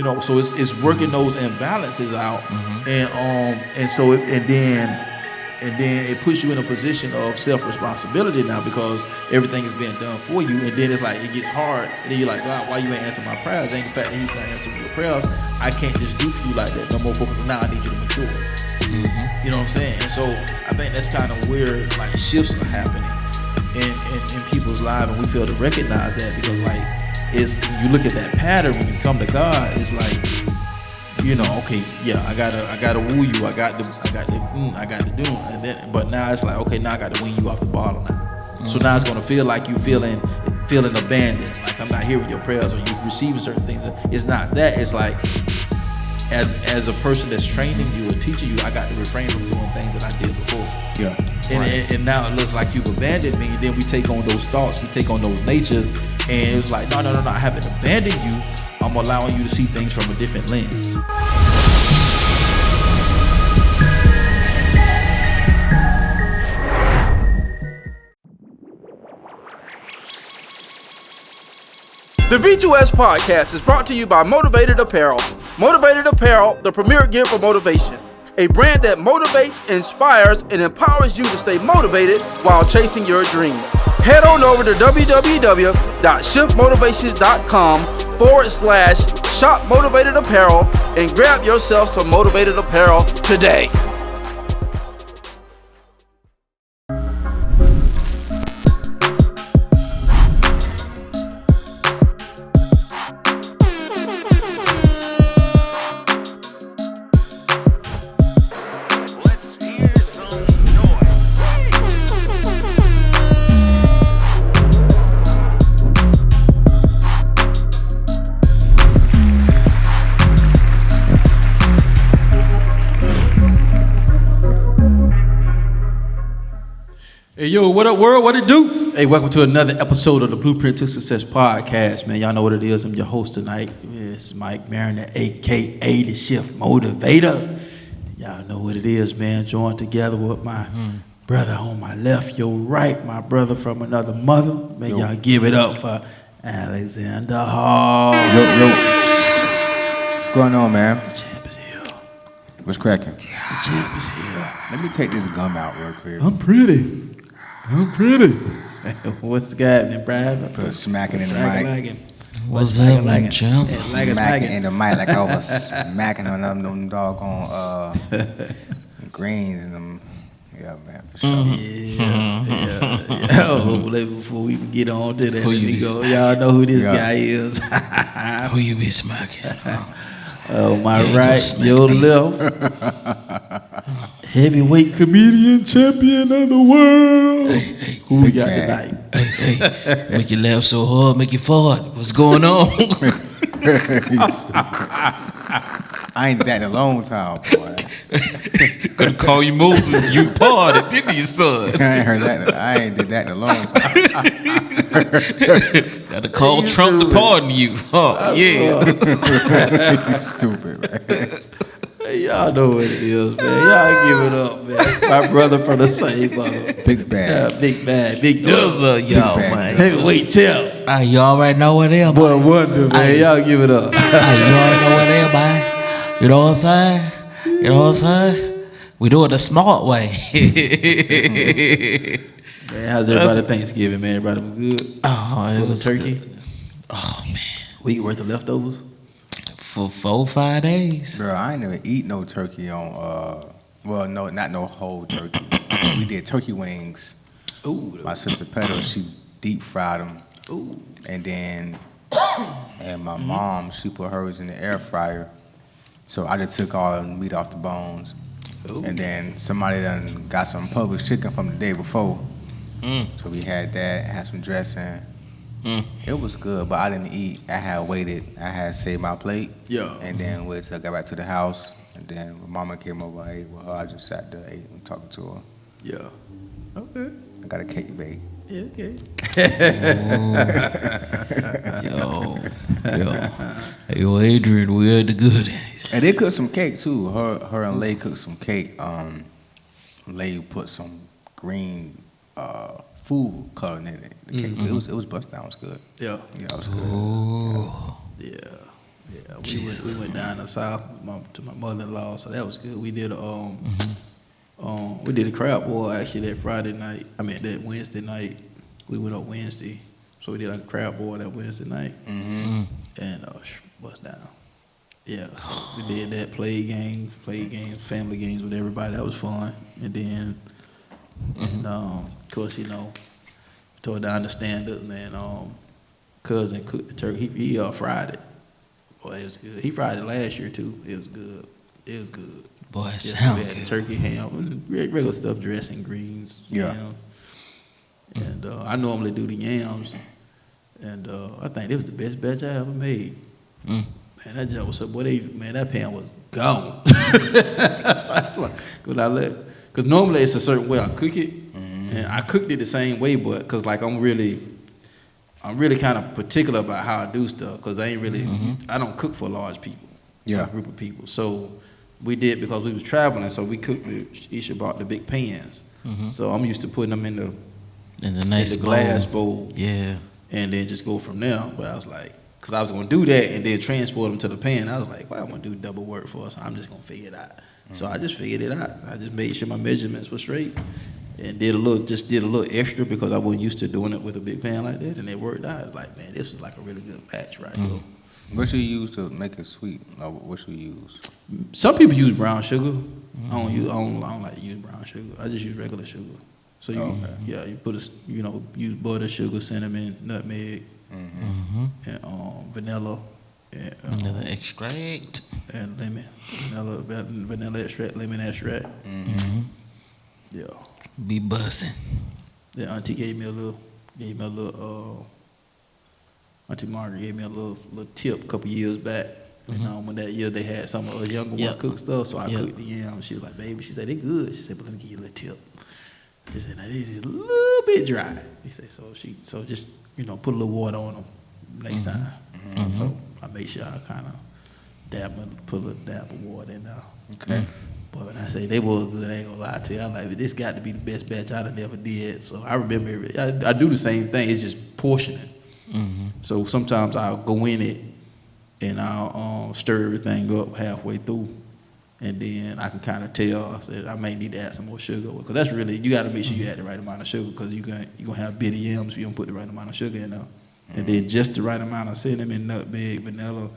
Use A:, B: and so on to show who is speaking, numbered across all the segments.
A: You know, so it's working those imbalances out, and so and then it puts you in a position of self-responsibility now because everything is being done for you, and then it's like it gets hard, and then you're like, God, why you ain't answering my prayers? Ain't the fact that he's not answering your prayers, I can't just do for you like that no more. Focus. Now I need you to mature. You know what I'm saying? And so I think that's kind of where like shifts are happening in people's lives, and we fail to recognize that because like it's when you look at that pattern when you come to God, it's like, you know, okay, yeah, I gotta woo you, I got to do it, and then, but now it's like, okay, now I got to wean you off the bottle now. So now it's gonna feel like you feeling abandoned, like I'm not hearing your prayers or you receiving certain things. It's not that. It's like as a person that's training you or teaching you, I got to refrain from doing things that I did before.
B: Yeah.
A: And now it looks like you've abandoned me. And then we take on those thoughts, we take on those natures, and it's like, no, I haven't abandoned you. I'm allowing you to see things from a different lens.
C: The B2S podcast is brought to you by Motivated Apparel. Motivated Apparel, the premier gear for motivation. A brand that motivates, inspires, and empowers you to stay motivated while chasing your dreams. Head on over to www.shiftmotivations.com/shop motivated apparel and grab yourself some motivated apparel today.
A: Hey, yo, what up, world? What it do? Hey, welcome to another episode of the Blueprint to Success podcast, man. Y'all know what it is. I'm your host tonight. It's Mike Mariner, a.k.a. the Shift Motivator. Y'all know what it is, man. Joined together with my brother on my left, your right, my brother from another mother. Man, y'all give it up for Alexander Hall.
B: Yo. What's going on, man?
A: The champ is here.
B: What's cracking?
A: The champ is here.
B: Let me take this gum out real quick.
A: I'm pretty. What's the guy named Brad?
B: Put smacking in the mic.
A: What's
D: happening, champs?
B: Smacking in the mic like I was smacking on them doggone greens and them. Yeah, man, for sure.
A: Yeah. Oh, before we get on to that, let me go. Y'all know who this guy is.
D: Who you be smacking?
A: Oh, my right, your left. Heavyweight comedian champion of the world.
D: Hey,
A: who we got tonight?
D: Hey, make you laugh so hard, make you fart. What's going on?
B: I ain't did that in a long time, boy.
D: Couldn't call you Moses. You parted, didn't you, son?
B: I ain't heard that. I ain't did that in a long time.
D: Gotta call Trump to pardon you. Oh, yeah.
B: You stupid, man.
A: Hey, y'all know what it is, man. Y'all give it up, man. My brother from the same mother.
B: Big bad.
A: Big bad. Big
D: What's up, y'all,
B: bad.
D: man?
A: Heavyweight champ.
D: You already know what it is,
A: Boy Wonda, man. Y'all give it up.
D: You already know what it is, man. You know what I'm saying? We do it the smart way.
A: Man, how's everybody Thanksgiving, man? Everybody was good?
D: Oh,
A: Full of turkey?
D: Good. Oh, man.
A: Week worth of leftovers?
D: For 4 or 5 days.
B: Bro, I ain't never eat no turkey on, well, no, not no whole turkey. We did turkey wings.
A: Ooh.
B: My sister Pedro, she deep fried them.
A: Ooh.
B: And then, and my mom, she put hers in the air fryer. So I just took all the meat off the bones. Ooh. And then somebody done got some Publix chicken from the day before. So we had that, had some dressing. It was good, but I didn't eat. I had waited. I had saved my plate.
A: Yeah.
B: And then waited till I got back to the house. And then when Mama came over, I ate with her. I just sat there, ate, and talked to her.
A: Yeah. Okay.
B: I got a cake bake.
A: Yeah, okay.
D: Yo, Adrian, we had the goodies.
B: And they cooked some cake too. Her and Lay cooked some cake. Lay put some green food coloring in it. The cake. It was bust down. It was good.
A: Yeah.
B: Yeah, it was good.
D: Oh.
A: Yeah. Yeah, we went down the south to my mother-in-law, so that was good. We did a crab boil actually that Friday night. I mean that Wednesday night. We went up Wednesday, so we did like a crab boil that Wednesday night, and bust down. Yeah, so we did that. Played games, family games with everybody. That was fun. And then, of course, tore down the stand-up, man. Cousin cooked the turkey. He fried it. Boy, it was good. He fried it last year too. It was good.
D: Boy, it
A: Yeah,
D: sounds
A: we had
D: good.
A: turkey, ham, regular stuff, dressing, greens, yam. And I normally do the yams, and I think it was the best batch I ever made. Man, that job was up. Boy, that pan was gone. That's why, because normally it's a certain way I cook it, and I cooked it the same way, but because like I'm really kind of particular about how I do stuff, because I ain't really, I don't cook for large people, a group of people. So we did, because we was traveling, so we cooked. Isha bought the big pans, so I'm used to putting them in the
D: nice
A: glass bowl,
D: yeah,
A: and then just go from there. But I was like, because I was gonna do that and then transport them to the pan. I was like, well, I'm gonna do double work for us. I'm just gonna figure it out. So I just figured it out. I just made sure my measurements were straight, and did a little extra because I wasn't used to doing it with a big pan like that, and it worked out. I was like, man, this was like a really good batch right here.
B: What you use to make it sweet? What you use?
A: Some people use brown sugar. I don't like to use brown sugar. I just use regular sugar. So you put use butter, sugar, cinnamon, nutmeg, and vanilla, and
D: vanilla extract,
A: and lemon, vanilla extract, lemon extract. Yeah.
D: Be bussing.
A: Yeah, Auntie gave me a little. Auntie Margaret gave me a little tip a couple years back. When that year they had some of us younger ones cook stuff, so I cooked the yams. She was like, baby, she said, they good. She said, but let me give you a little tip. She said, now this is a little bit dry. He said, so just, put a little water on them next time. So I made sure I kind of put a little dab of water in there.
B: Okay.
A: But when I say they were good, I ain't gonna lie to you. I'm like, this got to be the best batch I'd have ever did. So I remember, I do the same thing. It's just portioning. So sometimes I'll go in it and I'll stir everything up halfway through, and then I can kind of tell. I said I may need to add some more sugar, because that's really, you got to make sure you add the right amount of sugar, because you're gonna have bitter yams if you don't put the right amount of sugar in there. And then just the right amount of cinnamon, nutmeg, vanilla,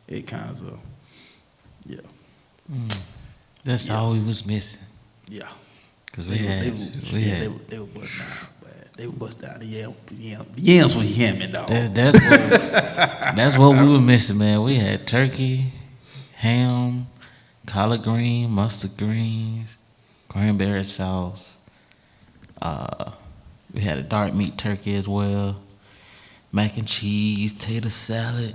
A: it kind of
D: That's all we was missing.
A: Yeah.
D: Cause
A: They were busting out. They would bust down the yams was yamming, dog.
D: That's what we were missing, man. We had turkey, ham, collard green, mustard greens, cranberry sauce. We had a dark meat turkey as well, mac and cheese, tater salad.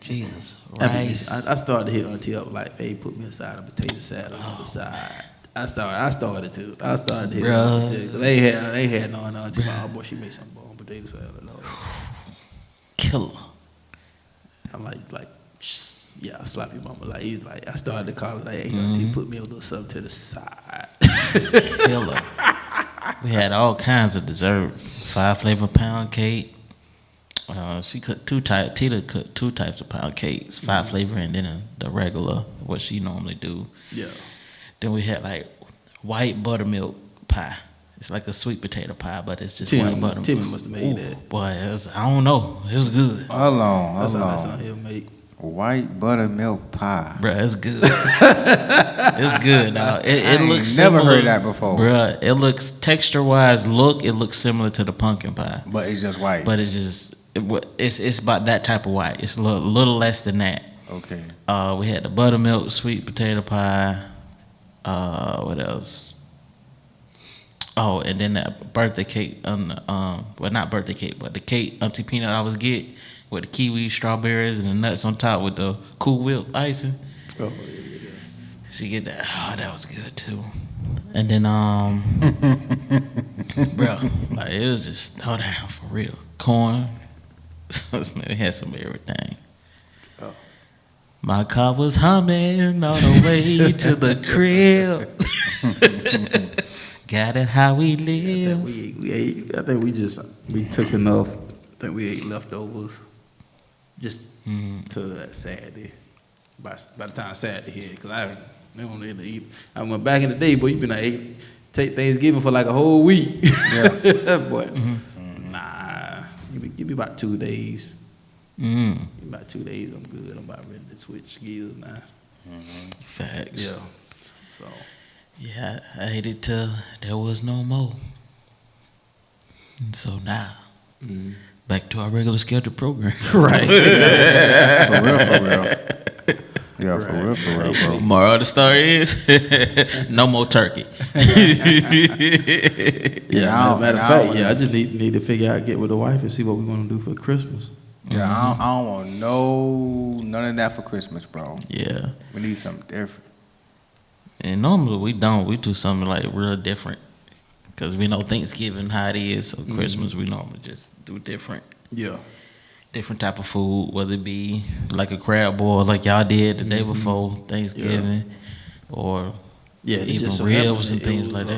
D: Jesus, rice.
A: I started to hit Auntie up like, hey, put me a side of potato salad on the side. I started to. I started to hit Auntie. They had no Auntie. Oh boy, she made some bomb potato salad. Lord.
D: Killer.
A: I'm like, yeah, slap your mama. Like, he's like, I started to call it like, hey, Auntie, put me a little something to the side.
D: Killer. We had all kinds of dessert. 5 flavor pound cake. She cooked Tita cooked 2 types of pound cakes, 5 flavor and then the regular, what she normally do.
A: Yeah.
D: Then we had like white buttermilk pie. It's like a sweet potato pie, but it's just
A: Tim
D: white buttermilk.
A: Tim must have made that.
D: Boy, I don't know. It was good.
B: Hold on.
A: That's how he'll make.
B: White buttermilk pie.
D: Bruh, it's good. It's good, dog. It looks similar.
B: Never heard that before.
D: Bruh, it looks, texture-wise, it looks similar to the pumpkin pie.
B: But it's just white.
D: But it's just, it's about that type of white. It's a little less than that.
B: Okay.
D: We had the buttermilk sweet potato pie. What else? Oh, and then that birthday cake well, not birthday cake, but the cake Auntie Peanut always get with the kiwi, strawberries, and the nuts on top with the Cool Whip icing.
A: Oh, yeah.
D: She get that. Oh, that was good too. And then, bro, like it was just throw down for real. Corn. Man, we had some of everything.
A: Oh.
D: My car was humming on the way to the crib. Got it how we live.
A: We ate. I think we took enough. I think we ate leftovers. just to that Saturday. By the time Saturday hit, because I don't really eat. I went back in the day, boy. You been take Thanksgiving for like a whole week. Yeah, boy. Nah, give me about 2 days. Give me about 2 days, I'm good. I'm about ready to switch gears now.
D: Facts.
A: Yeah. So.
D: Yeah, I ate it till there was no more. And so now, back to our regular scheduled program.
A: Right.
B: For real. Yeah, for real, bro.
D: Moral of the story is, no more turkey.
A: Matter of fact, I just need to figure out, get with the wife and see what we're gonna do for Christmas.
B: Yeah, I don't want none of that for Christmas, bro.
D: Yeah.
B: We need something different.
D: And normally we don't. We do something like real different. Because we know Thanksgiving how it is. So Christmas we normally just do different.
A: Yeah.
D: Different type of food, whether it be like a crab boil like y'all did the day before Thanksgiving, or even
A: so
D: ribs and things like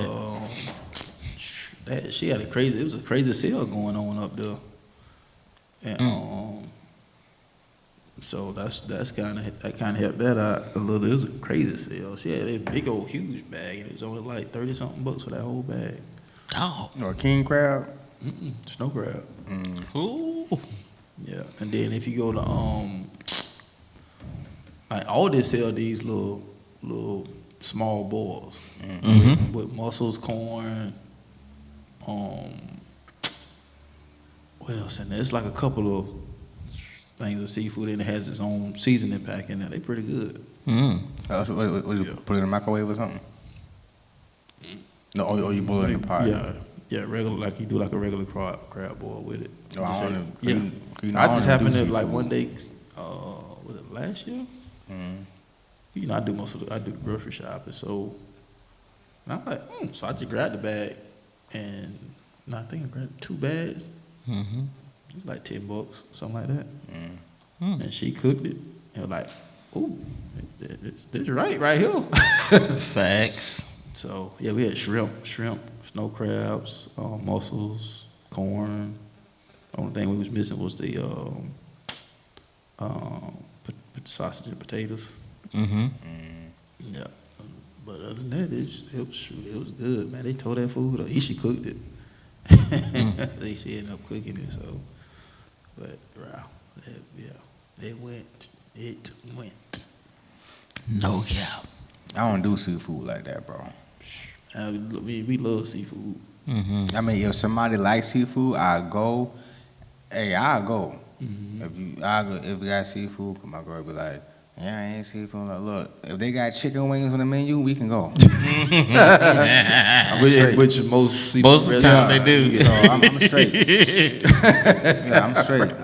D: that.
A: She had it was a crazy sale going on up there. And so that kind of helped that out a little. It was a crazy sale. She had a big old huge bag, and it was only like $30-something for that whole bag.
D: Oh,
B: Or king crab?
A: Snow crab.
D: ooh.
A: Yeah, and then if you go to like all they sell these little small boils with mussels, corn, what else in there? It's like a couple of things of seafood, and it has its own seasoning pack in there. They pretty good.
B: What you put it in the microwave or something? No, or you boil it in the pot?
A: Yeah, regular, like you do like a regular crab boil with it.
B: No, I don't
A: I just happened to like one day, was it last year? You know, I do grocery shopping, so I'm like, so I just grabbed the bag, and I think I grabbed 2 bags. It was like $10, something like that. And she cooked it, and was like, ooh, this right here.
D: Facts.
A: So yeah, we had shrimp, snow crabs, mussels, corn. The only thing we was missing was the sausage and potatoes. Yeah, but other than that, it was good, man. They tore that food up. She cooked it. She ended up cooking it. So, but wow, it went.
D: No cap.
B: I don't do seafood like that, bro.
A: We love seafood.
B: I mean, if somebody likes seafood, I'll go. Hey, I'll go. If we got seafood, my girl be like, yeah, I ain't seafood. Like, look, if they got chicken wings on the menu, we can go.
A: Which most seafood
D: Most of the time they do.
B: So I'm straight. Yeah, I'm straight.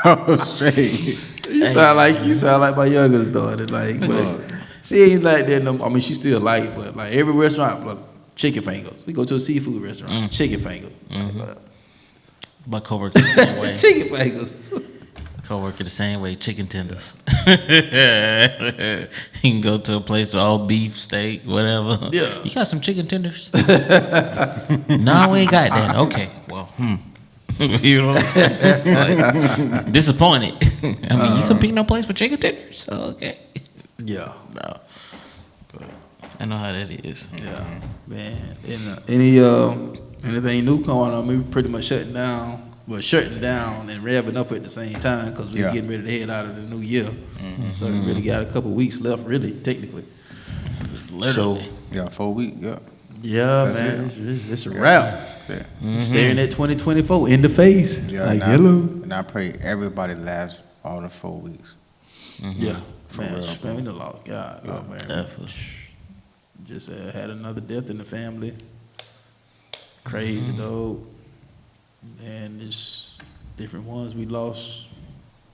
B: I'm straight.
A: You sound like my youngest daughter. Like, but she ain't like that no more. I mean, she still like it, but like every restaurant, like, chicken fingers. We go to a seafood restaurant, chicken fingers.
D: My coworker the same way.
A: Chicken fingers.
D: Coworker the same way. Chicken tenders. You can go to a place with all beef, steak, whatever.
A: Yeah.
D: You got some chicken tenders? No, we ain't got that. Okay. Well, You know what I'm saying? Like, disappointed. I mean, you compete no place for chicken tenders. So, okay.
A: Yeah.
D: No. But I know how that is.
A: Yeah. Man. And, anything new going on? We pretty much shutting down and revving up at the same time because we're getting ready to head out of the new year. So we really got a couple weeks left, really, technically.
D: Literally.
B: So, 4 weeks, yeah.
A: Yeah,
B: That's
A: man.
B: it.
A: It's a wrap.
B: That's it.
A: Staring at 2024 in the face.
B: Yeah,
A: like,
B: and
A: hello.
B: And I pray everybody lasts all the 4 weeks.
A: Yeah.
B: For
A: Man,
B: real,
A: we done lost God.
B: Yeah.
A: Oh, man.
D: Definitely.
A: Just had another death in the family. Crazy, though. And it's different ones we lost.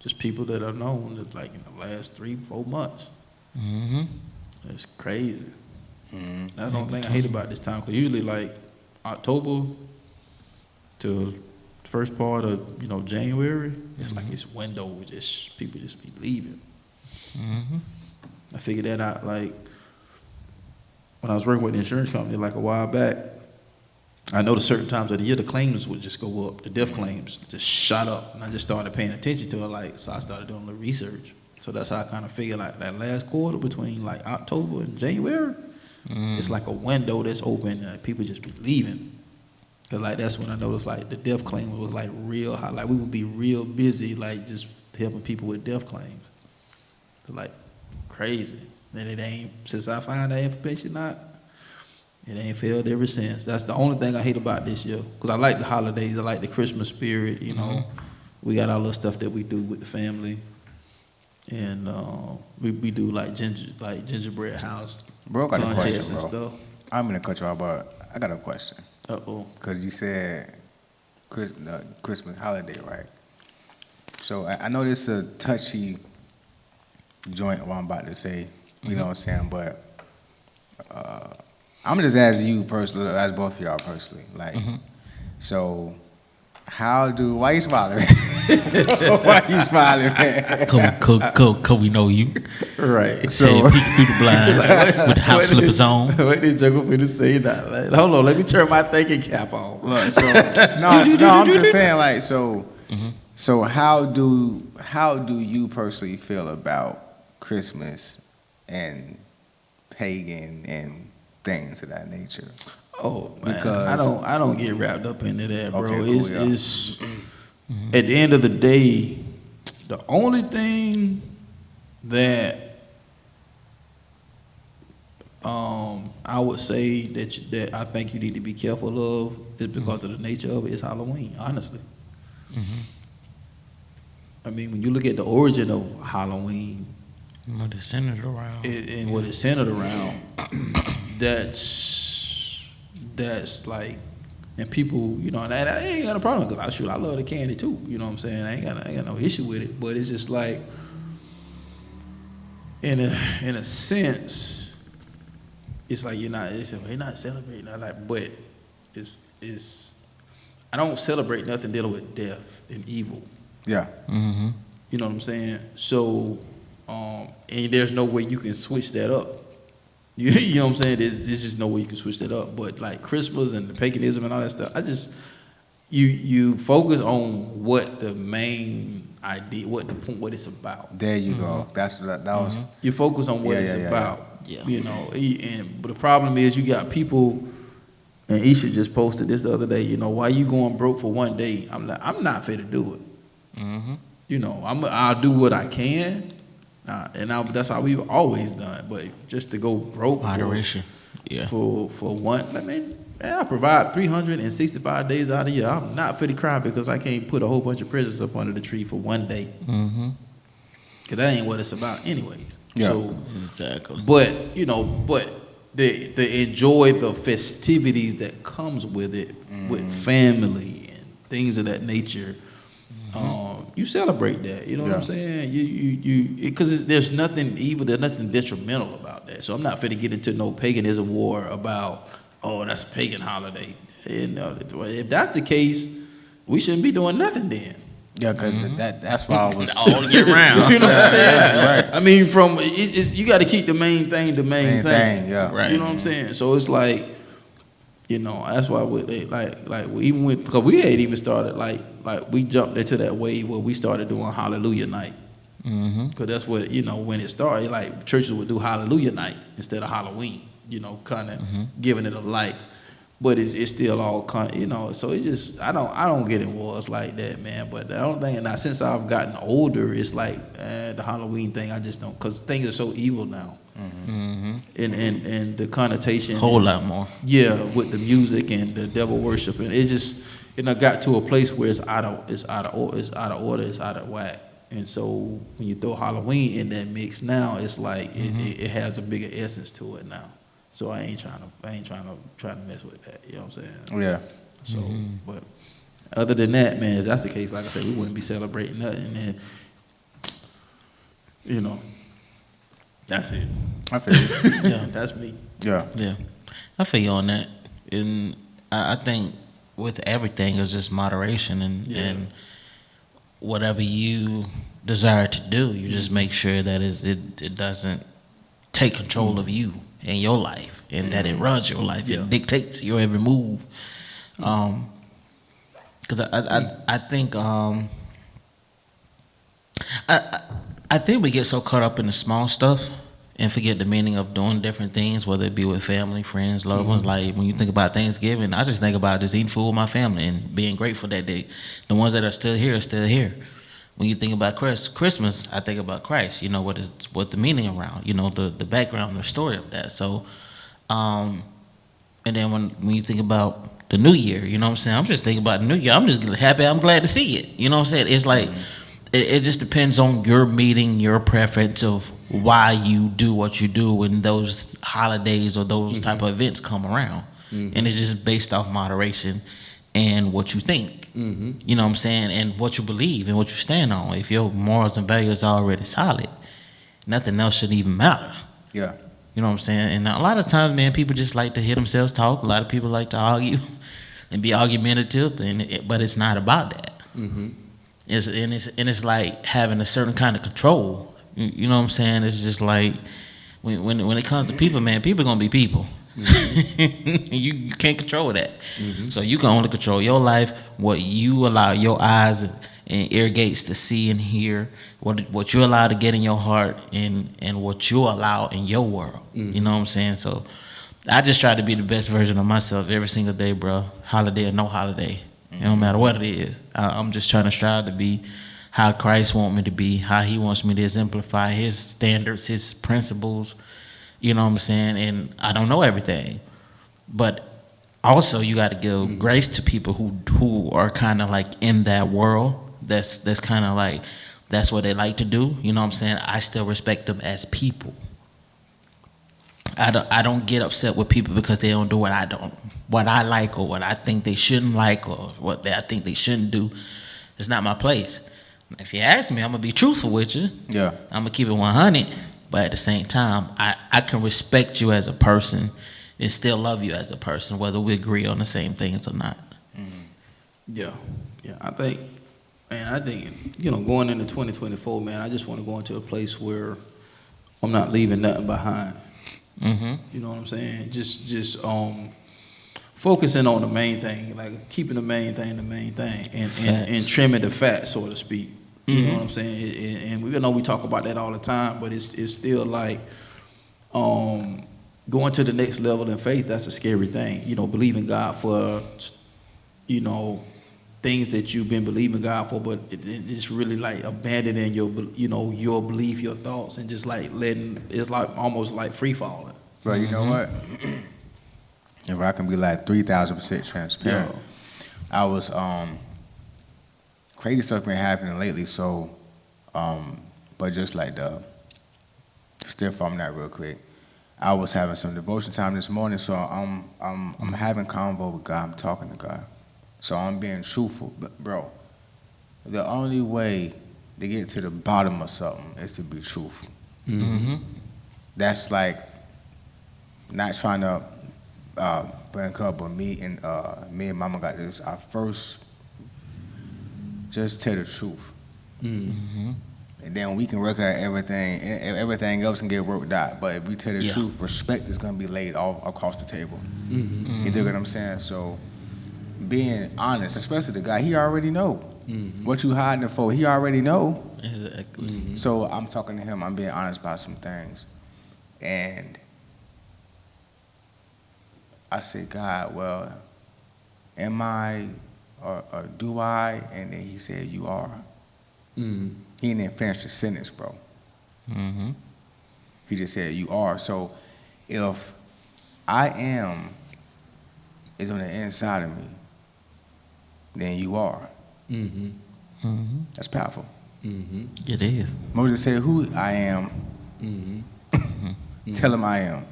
A: Just people that are known that, like, in the last 3-4 months. It's crazy. That's the only thing I hate about this time, because usually, like, October to the first part of, January, it's like this window, people just be leaving. I figured that out, like, when I was working with the insurance company, like, a while back, I know the certain times of the year the claims would just go up. The death claims just shot up, and I just started paying attention to it. Like, so I started doing a little research. So that's how I kind of figured like that last quarter between like October and January. It's like a window that's open and people just be leaving. Cause like that's when I noticed like the death claim was like real high. Like we would be real busy like just helping people with death claims. So like crazy. And it ain't, since I found that information out, it ain't failed ever since. That's the only thing I hate about this year. Cause I like the holidays, I like the Christmas spirit, you know. We got all the stuff that we do with the family. And we do like gingerbread house.
B: Bro, I got a question,
A: and
B: bro.
A: stuff.
B: I'm gonna cut you off, but I got a question. Because you said Christmas holiday, right? So I know this is a touchy joint, what I'm about to say, you know what I'm saying? But I'm just asking you personally, ask both of y'all personally. Like, so why you smiling? Why you smiling, man?
D: Cause we know you.
A: Right.
D: Saying peeking through the blinds with the house slippers on.
A: Wait, this joke for me to say that. Like, hold on, let me turn my thinking cap on.
B: Look, so no, I'm just saying, like, so how do you personally feel about Christmas and pagan and things of that nature?
A: Oh man,
B: Because
A: I don't get wrapped up into that, bro.
B: Okay, cool,
A: It's at the end of the day, the only thing that I would say that I think you need to be careful of is because of the nature of it is Halloween, honestly. I mean, when you look at the origin of Halloween,
D: What it's centered around.
A: and what it's centered around, that's like, and people, you know, and I ain't got a problem because I love the candy too. You know what I'm saying? I ain't got no issue with it. But it's just like, in a sense, it's like you're not celebrating. I like, but it's I don't celebrate nothing dealing with death and evil.
B: Yeah.
A: You know what I'm saying? So, and there's no way you can switch that up. You know what I'm saying? There's just no way you can switch that up. But like Christmas and the paganism and all that stuff, you focus on what the main idea, what the point, what it's about.
B: There you go. That was.
A: You focus on what it's about.
D: Yeah.
A: You know, but the problem is you got people, and Isha just posted this the other day. You know, why you going broke for one day? I'm not fit to do it. You know, I'll do what I can. And that's how we've always done. But just to go broke
D: Moderation.
A: for one, I mean, I provide 365 days out of the year. I'm not fit to cry because I can't put a whole bunch of presents up under the tree for one day. Because that ain't what it's about anyway.
B: Yeah.
A: So,
D: Exactly.
A: but, you know, they enjoy the festivities that comes with it, with family and things of that nature. You celebrate that, you know what I'm saying? You because there's nothing evil, there's nothing detrimental about that. So I'm not finna get into no paganism war about, oh, that's a pagan holiday. And if that's the case, we shouldn't be doing nothing then.
B: Yeah, because that's why I was
D: All year round.
A: You know what I'm saying?
B: Right.
A: I mean, you got to keep the main thing the main thing.
B: Yeah.
D: Right.
A: You know what I'm saying? So it's like, you know, that's why even with, because we had even started like we jumped into that wave where we started doing Hallelujah Night. Because that's what, you know, when it started, like churches would do Hallelujah Night instead of Halloween, you know, kind of giving it a light. But it's still all kind of, you know, so it just, I don't get in wars like that, man. But the only thing, and now since I've gotten older, it's like the Halloween thing, I just don't, because things are so evil now. And the connotation.
D: Whole lot more.
A: Yeah, with the music and the devil worship, and it just, you know, got to a place where it's out of order, it's out of whack. And so when you throw Halloween in that mix now, it's like it has a bigger essence to it now. So I ain't trying to mess with that. You know what I'm saying?
B: Yeah.
A: So, but other than that, man, if that's the case, like I said, we wouldn't be celebrating nothing. And you know, that's it.
B: I feel you.
D: Yeah.
A: That's me.
B: Yeah.
D: Yeah, I feel you on that, and I think with everything is just moderation and whatever you desire to do, you just make sure that it doesn't take control of you and your life, and that it runs your life. It dictates your every move. Because I think I think we get so caught up in the small stuff and forget the meaning of doing different things, whether it be with family, friends, loved ones. Like when you think about Thanksgiving, I just think about just eating food with my family and being grateful that the ones that are still here are still here. When you think about Christmas, I think about Christ. You know what the meaning around. You know the background, the story of that. So, and then when you think about the New Year, you know what I'm saying. I'm just thinking about the New Year. I'm just happy. I'm glad to see it. You know what I'm saying. It's like it just depends on your meeting, your preference of why you do what you do when those holidays or those type of events come around. And it's just based off moderation and what you think. You know what I'm saying, and what you believe and what you stand on. If your morals and values are already solid, nothing else should even matter.
B: Yeah.
D: You know what I'm saying? And a lot of times, man, people just like to hear themselves talk. A lot of people like to argue and be argumentative, but it's not about that. It's like having a certain kind of control. You know what I'm saying? It's just like when it comes to people, man, people gonna be people. You can't control that. So you can only control your life, what you allow your eyes and ear gates to see and hear, what you allow to get in your heart, and what you allow in your world. You know what I'm saying? So I just try to be the best version of myself every single day, bro. Holiday or no holiday. It don't matter what it is. I'm just trying to strive to be how Christ wants me to be, how he wants me to exemplify his standards, his principles. You know what I'm saying? And I don't know everything. But also you got to give grace to people who are kind of like in that world. That's kind of like, that's what they like to do. You know what I'm saying? I still respect them as people. I don't get upset with people because they don't do what I like, or what I think they shouldn't like, or what I think they shouldn't do. It's not my place. If you ask me, I'm gonna be truthful with you. Yeah. I'm gonna keep it 100, but at the same time, I can respect you as a person and still love you as a person, whether we agree on the same things or not.
A: Yeah. I think, going into 2024, man, I just want to go into a place where I'm not leaving nothing behind. You know what I'm saying? Just focusing on the main thing, like keeping the main thing, and trimming the fat, so to speak. You know what I'm saying? And we know we talk about that all the time, but it's still like going to the next level in faith. That's a scary thing. You know, believing God for things that you've been believing God for, but it's really like abandoning your belief, your thoughts, and just like it's like almost like free falling.
B: Bro, you know what? If I can be like 3,000% transparent, I was crazy stuff been happening lately. So, but just like still I'm not real quick. I was having some devotion time this morning, so I'm having convo with God. I'm talking to God. So I'm being truthful, but bro, the only way to get to the bottom of something is to be truthful. That's like not trying to break up, but me and Mama got this. I first just tell the truth, and then we can work out everything. Everything else can get worked out. But if we tell the truth, respect is gonna be laid all across the table. You dig what I'm saying? So being honest, especially the guy, he already know what you hiding it for. He already know. Exactly. So I'm talking to him. I'm being honest about some things, and I said, God, well, am I or do I? And then he said, you are. He didn't finish the sentence, bro. He just said, you are. So if I am is on the inside of me, then you are. That's powerful.
D: It is.
B: Moses said, who I am, tell him I am.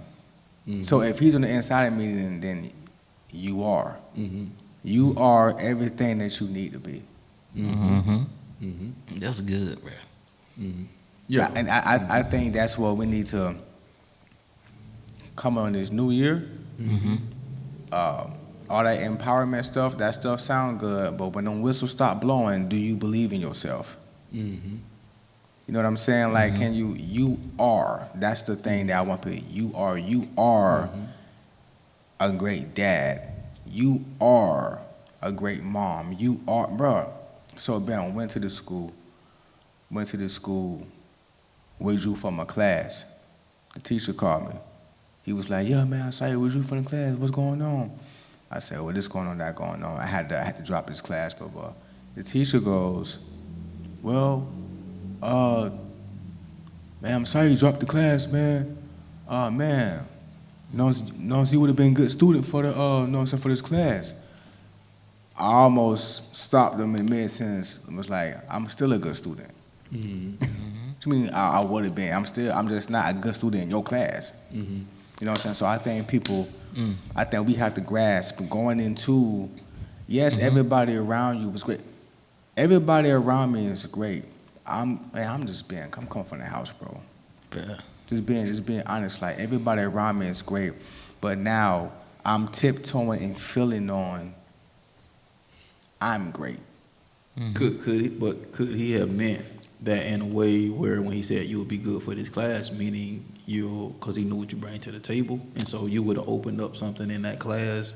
B: So if he's on the inside of me, then you are. You are everything that you need to be.
D: That's good, bro.
B: Yeah, and I think that's what we need to come on this new year. All that empowerment stuff, that stuff sound good, but when them whistles stop blowing, do you believe in yourself? You know what I'm saying? Like, can you are. That's the thing that I want people. You are a great dad. you are a great mom. You are, bro. So Ben went to the school, withdrew from a class. The teacher called me. He was like, "Yeah, man, I saw you withdrew from the class. What's going on?" I said, "Well, this going on, that going on." I had to drop this class, but the teacher goes, "Well, man, I'm sorry you dropped the class, man. Man, no, he would have been a good student for the, for this class." I almost stopped him in mid-sentence and was like, "I'm still a good student."
A: Mm-hmm.
B: What you mean I would have been? I'm just not a good student in your class.
A: Mm-hmm.
B: You know what I'm saying? So I think I think we have to grasp going into, yes, everybody around you was great. Everybody around me is great. I'm coming from the house, bro.
D: Yeah.
B: Just being honest, like everybody around me is great, but now I'm tiptoeing and feeling on I'm great.
A: Mm-hmm. Could he have meant that in a way where when he said you would be good for this class, meaning because he knew what you bring to the table, and so you would have opened up something in that class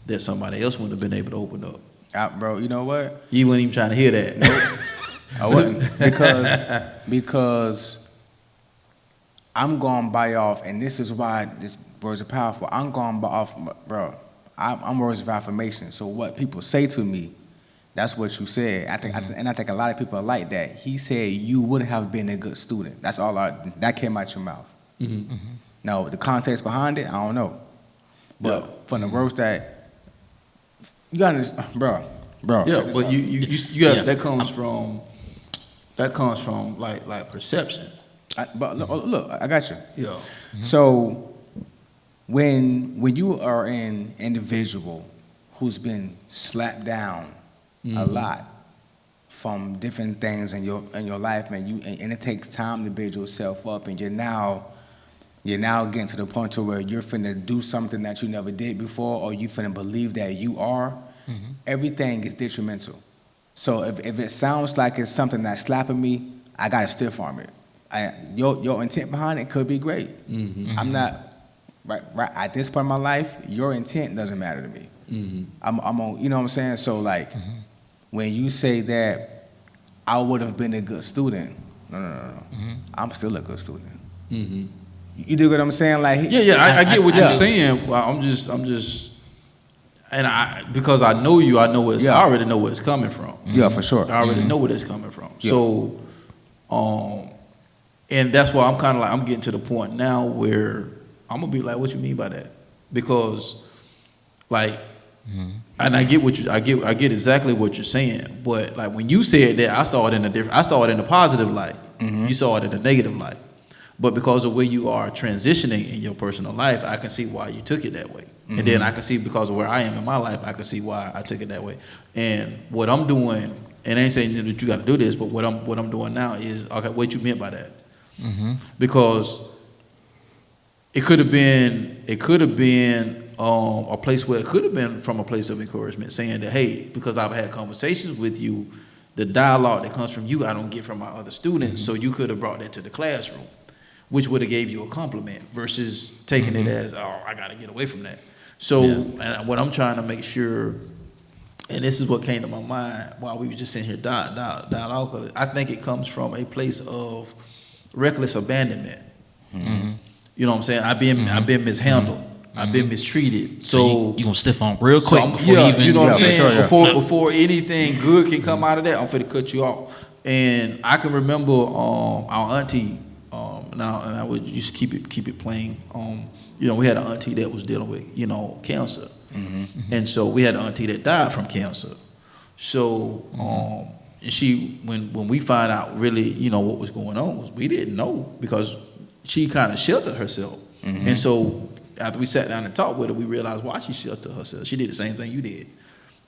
A: that somebody else wouldn't have been able to open up?
B: Bro, you know what?
A: You weren't even trying to hear that.
B: Nope. I wasn't because I'm going by off, and this is why these words are powerful. I'm going by off, bro. I'm words of affirmation. So what people say to me, that's what you said. I think a lot of people are like that. He said you would have been a good student. That's all that came out your mouth. Mm-hmm. Now the context behind it, I don't know. But from the words that you gotta understand, bro.
A: Yeah, but you that comes from like perception.
B: But look, I got you.
A: Yeah.
B: Mm-hmm. So when you are an individual who's been slapped down a lot from different things in your life, man, and it takes time to build yourself up, and you're now getting to the point to where you're finna do something that you never did before, or you finna believe that you are. Everything is detrimental. So if it sounds like it's something that's slapping me, I gotta stiff arm it. Your intent behind it could be great. I'm not right at this point in my life. Your intent doesn't matter to me. I'm on. You know what I'm saying? So like, when you say that I would have been a good student, no. I'm still a good student. You do what I'm saying? Like,
A: I get what you're saying. Well, I'm just, and because I know you, I already know where it's coming from.
B: Yeah, for sure.
A: I already know where it's coming from. Yeah. So, and that's why I'm kind of like, I'm getting to the point now where I'm gonna be like, what you mean by that? Because, like, and I get exactly what you're saying. But like when you said that, I saw it in a positive light. You saw it in a negative light. But because of where you are transitioning in your personal life, I can see why you took it that way. And then I can see, because of where I am in my life, I can see why I took it that way. And what I'm doing, and I ain't saying that you got to do this, but what I'm doing now is, okay, what you meant by that? Because it could have been a place where it could have been from a place of encouragement, saying that, hey, because I've had conversations with you, the dialogue that comes from you, I don't get from my other students. So you could have brought that to the classroom, which would have gave you a compliment versus taking it as, oh, I got to get away from that. So and what I'm trying to make sure, and this is what came to my mind while we were just sitting here dialogue, I think it comes from a place of reckless abandonment. You know what I'm saying? I've been mishandled. I've been mistreated. So
D: you gonna stiff on real quick before you even,
A: you know what I'm saying?
D: Sure,
A: before anything good can come out of that, I'm finna cut you off. And I can remember our auntie. And I would just keep it plain. We had an auntie that was dealing with cancer, and so we had an auntie that died from cancer. So and she when we found out really what was going on, was we didn't know, because she kind of sheltered herself, and so after we sat down and talked with her, we realized why she sheltered herself. She did the same thing you did.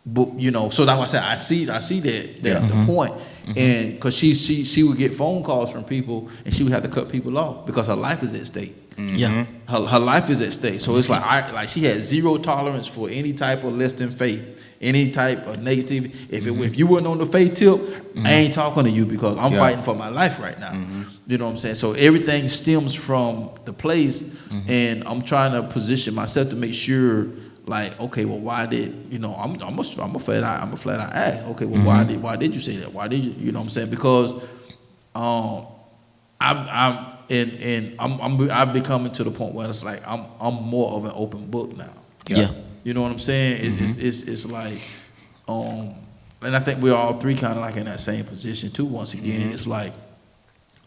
A: But so that's why I said I see that the point, and because she would get phone calls from people, and she would have to cut people off because her life is at stake. Her life is at stake. So it's like she had zero tolerance for any type of less than faith, any type of negativity. If you weren't on the faith tip, I ain't talking to you because I'm fighting for my life right now. You know what I'm saying? So everything stems from the place, and I'm trying to position myself to make sure like, okay, well, why did I'm a flat out ask. Okay, well, why did you say that? Why did you know what I'm saying? Because I've becoming to the point where it's like I'm more of an open book now.
D: Yeah.
A: You know what I'm saying? It's like, and I think we're all three kind of like in that same position too. Once again, it's like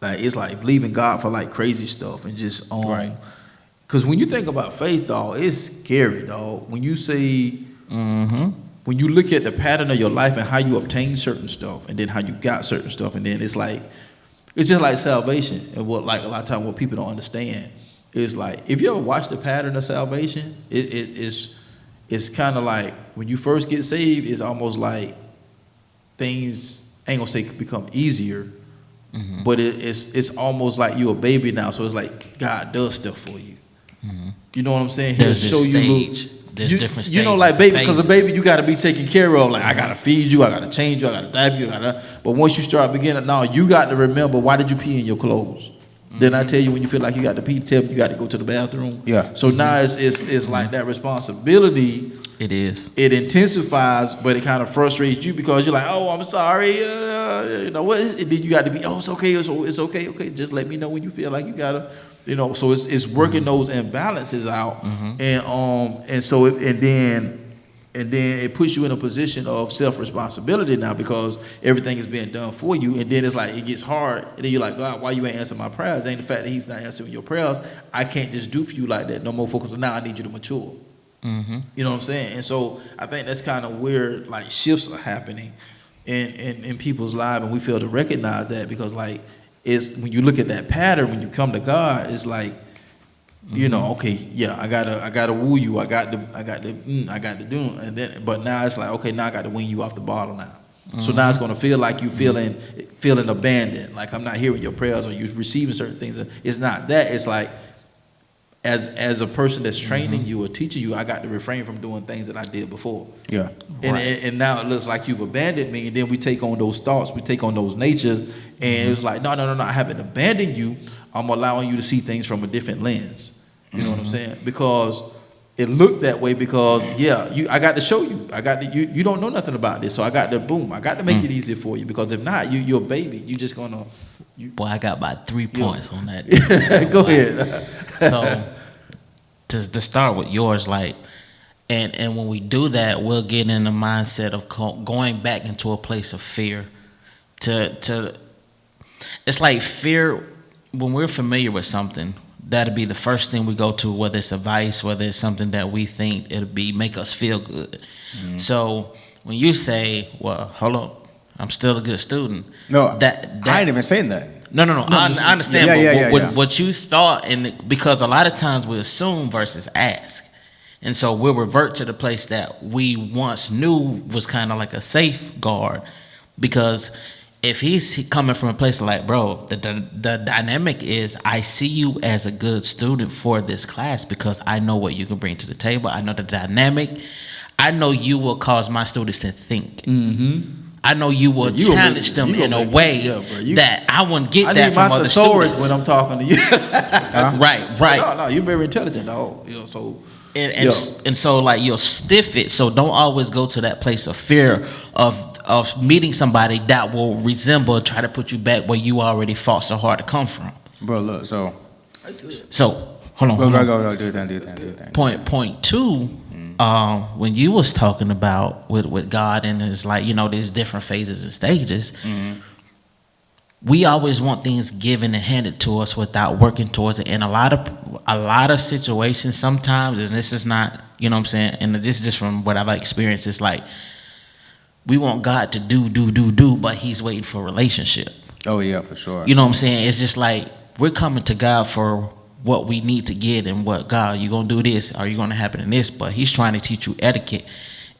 A: believing God for like crazy stuff and just
B: Right.
A: Because when you think about faith, dog, it's scary, dog. When you see, when you look at the pattern of your life and how you obtain certain stuff, and then how you got certain stuff, and then it's just like salvation. And what like a lot of times what people don't understand is like, if you ever watch the pattern of salvation, it's kind of like when you first get saved, it's almost like things ain't gonna say become easier, but it's almost like you're a baby now. So it's like God does stuff for you. You know what I'm saying? He'll
D: There's
A: show
D: this
A: you
D: stage. There's different stages.
A: You know, like baby, because a
D: phases.
A: baby you got to be taken care of. Like I got to feed you, I got to change you, I got to diaper you, But once you start beginning, now you got to remember, why did you pee in your clothes? Then I tell you, when you feel like you got to pee, tell me you got to go to the bathroom.
B: Yeah.
A: So now it's like that responsibility.
D: It is.
A: It intensifies, but it kind of frustrates you because you're like, oh, I'm sorry, you know what? And then you got to be, oh, it's okay, it's okay, okay. Just let me know when you feel like you gotta, So it's working those imbalances out, and then it puts you in a position of self-responsibility now because everything is being done for you, and then it's like it gets hard, and then you're like, God, why you ain't answering my prayers? Ain't the fact that He's not answering your prayers. I can't just do for you like that no more. Focus on now. I need you to mature. You know what I'm saying? And so I think that's kind of where like shifts are happening in people's lives, and we fail to recognize that because like it's when you look at that pattern, when you come to God, it's like, okay, yeah, I gotta woo you, I got to do, and then but now it's like, okay, now I got to wean you off the bottle now. So now it's gonna feel like you feeling abandoned, like I'm not hearing your prayers or you receiving certain things. It's not that. It's like, as a person that's training you or teaching you, I got to refrain from doing things that I did before.
B: Yeah.
A: And now it looks like you've abandoned me, and then we take on those thoughts, we take on those natures, and it's like, no, I haven't abandoned you. I'm allowing you to see things from a different lens. You know what I'm saying? Because it looked that way because, I got to show you. I got to, you don't know nothing about this, so I got to make it easier for you, because if not, you're a baby. You just gonna...
D: Boy, I got about 3 points on that.
A: Go ahead.
D: So to start with yours, like, and when we do that, we'll get in the mindset of going back into a place of fear. It's like fear, when we're familiar with something, that'll be the first thing we go to, whether it's a vice, whether it's something that we think it'll make us feel good. So when you say, well, hold on, I'm still a good student.
B: No, that I ain't even saying that.
D: No. I understand what you thought, and because a lot of times we assume versus ask, and so we'll revert to the place that we once knew was kind of like a safeguard. Because if he's coming from a place like, bro, the dynamic is, I see you as a good student for this class because I know what you can bring to the table. I know the dynamic. I know you will cause my students to think. I know you will challenge them in a way that I wouldn't get that from other students.
A: When I'm talking to you.
D: Right.
A: No, you're very intelligent, dog. So
D: and so like you'll stiff it. So don't always go to that place of fear of meeting somebody that will resemble, try to put you back where you already fought so hard to come from.
B: Bro, look, so
D: hold on.
B: Go, do that.
D: Point two. When you was talking about with God, and it's like, there's different phases and stages, we always want things given and handed to us without working towards it. And a lot of situations sometimes, and this is not, what I'm saying, and this is just from what I've experienced, it's like we want God to do, but He's waiting for a relationship.
B: Oh yeah, for sure.
D: You know what I'm saying? It's just like we're coming to God for what we need to get, and what, God, you gonna do this, are you gonna happen in this? But He's trying to teach you etiquette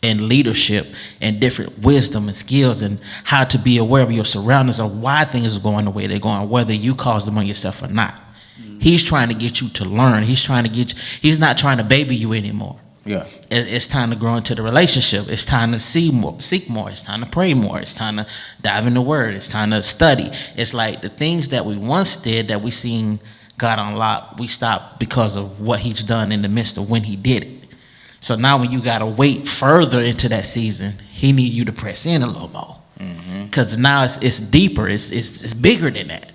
D: and leadership and different wisdom and skills and how to be aware of your surroundings, or why things are going the way they're going, whether you caused them on yourself or not. He's trying to get you to learn. He's not trying to baby you anymore.
B: Yeah.
D: It's time to grow into the relationship. It's time to seek more. It's time to pray more. It's time to dive in the Word. It's time to study. It's like the things that we once did that we seen God unlock, we stopped because of what He's done in the midst of when He did it. So now when you gotta wait further into that season, he need you to press in a little more. Because now it's deeper, it's bigger than that.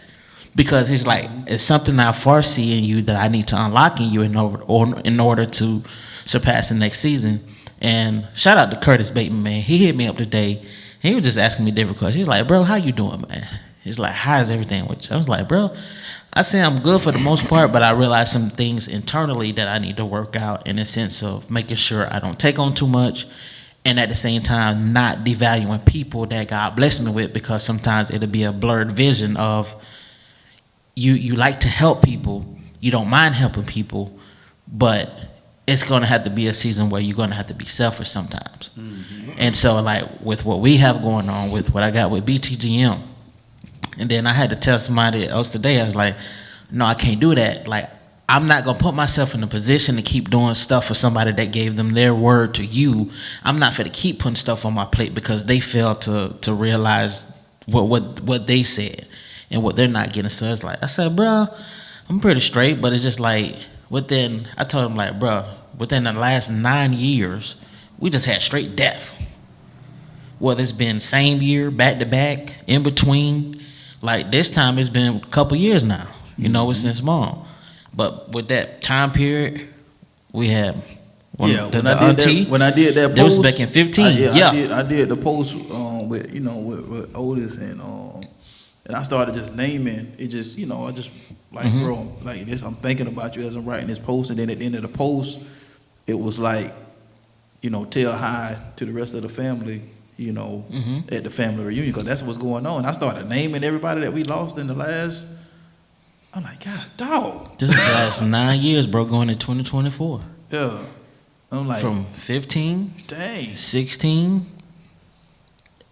D: Because he's like, it's something I foresee in you that I need to unlock in you in order to surpass the next season. And shout out to Curtis Bateman, man. He hit me up today. He was just asking me different questions. He's like, bro, how you doing, man? He's like, how's everything with you? I was like, bro, I say I'm good for the most part, but I realize some things internally that I need to work out in the sense of making sure I don't take on too much, and at the same time not devaluing people that God blessed me with, because sometimes it'll be a blurred vision of you like to help people, you don't mind helping people, but it's gonna have to be a season where you're gonna have to be selfish sometimes. And so like with what we have going on, with what I got with BTGM, and then I had to tell somebody else today, I was like, no, I can't do that. Like, I'm not gonna put myself in a position to keep doing stuff for somebody that gave them their word to you. I'm not gonna keep putting stuff on my plate because they failed to realize what they said and what they're not getting. So it's like, I said, bro, I'm pretty straight, but it's just like I told him like, bro, within the last 9 years, we just had straight death. Whether it's been same year, back to back, in between. Like this time it's been a couple years now. You know, it's been small. But with that time period, we had when I did that post,
A: that
D: was back in 15.
A: I did the post with Otis and I started just naming it. Just I just like bro, like this. I'm thinking about you as I'm writing this post, and then at the end of the post, it was like, tell hi to the rest of the family. At the family reunion, because that's what's going on. And I started naming everybody that we lost in the last. I'm like, God, dog.
D: This is the last 9 years, bro, going to 2024.
A: Yeah. I'm like,
D: from 15,
A: dang,
D: 16,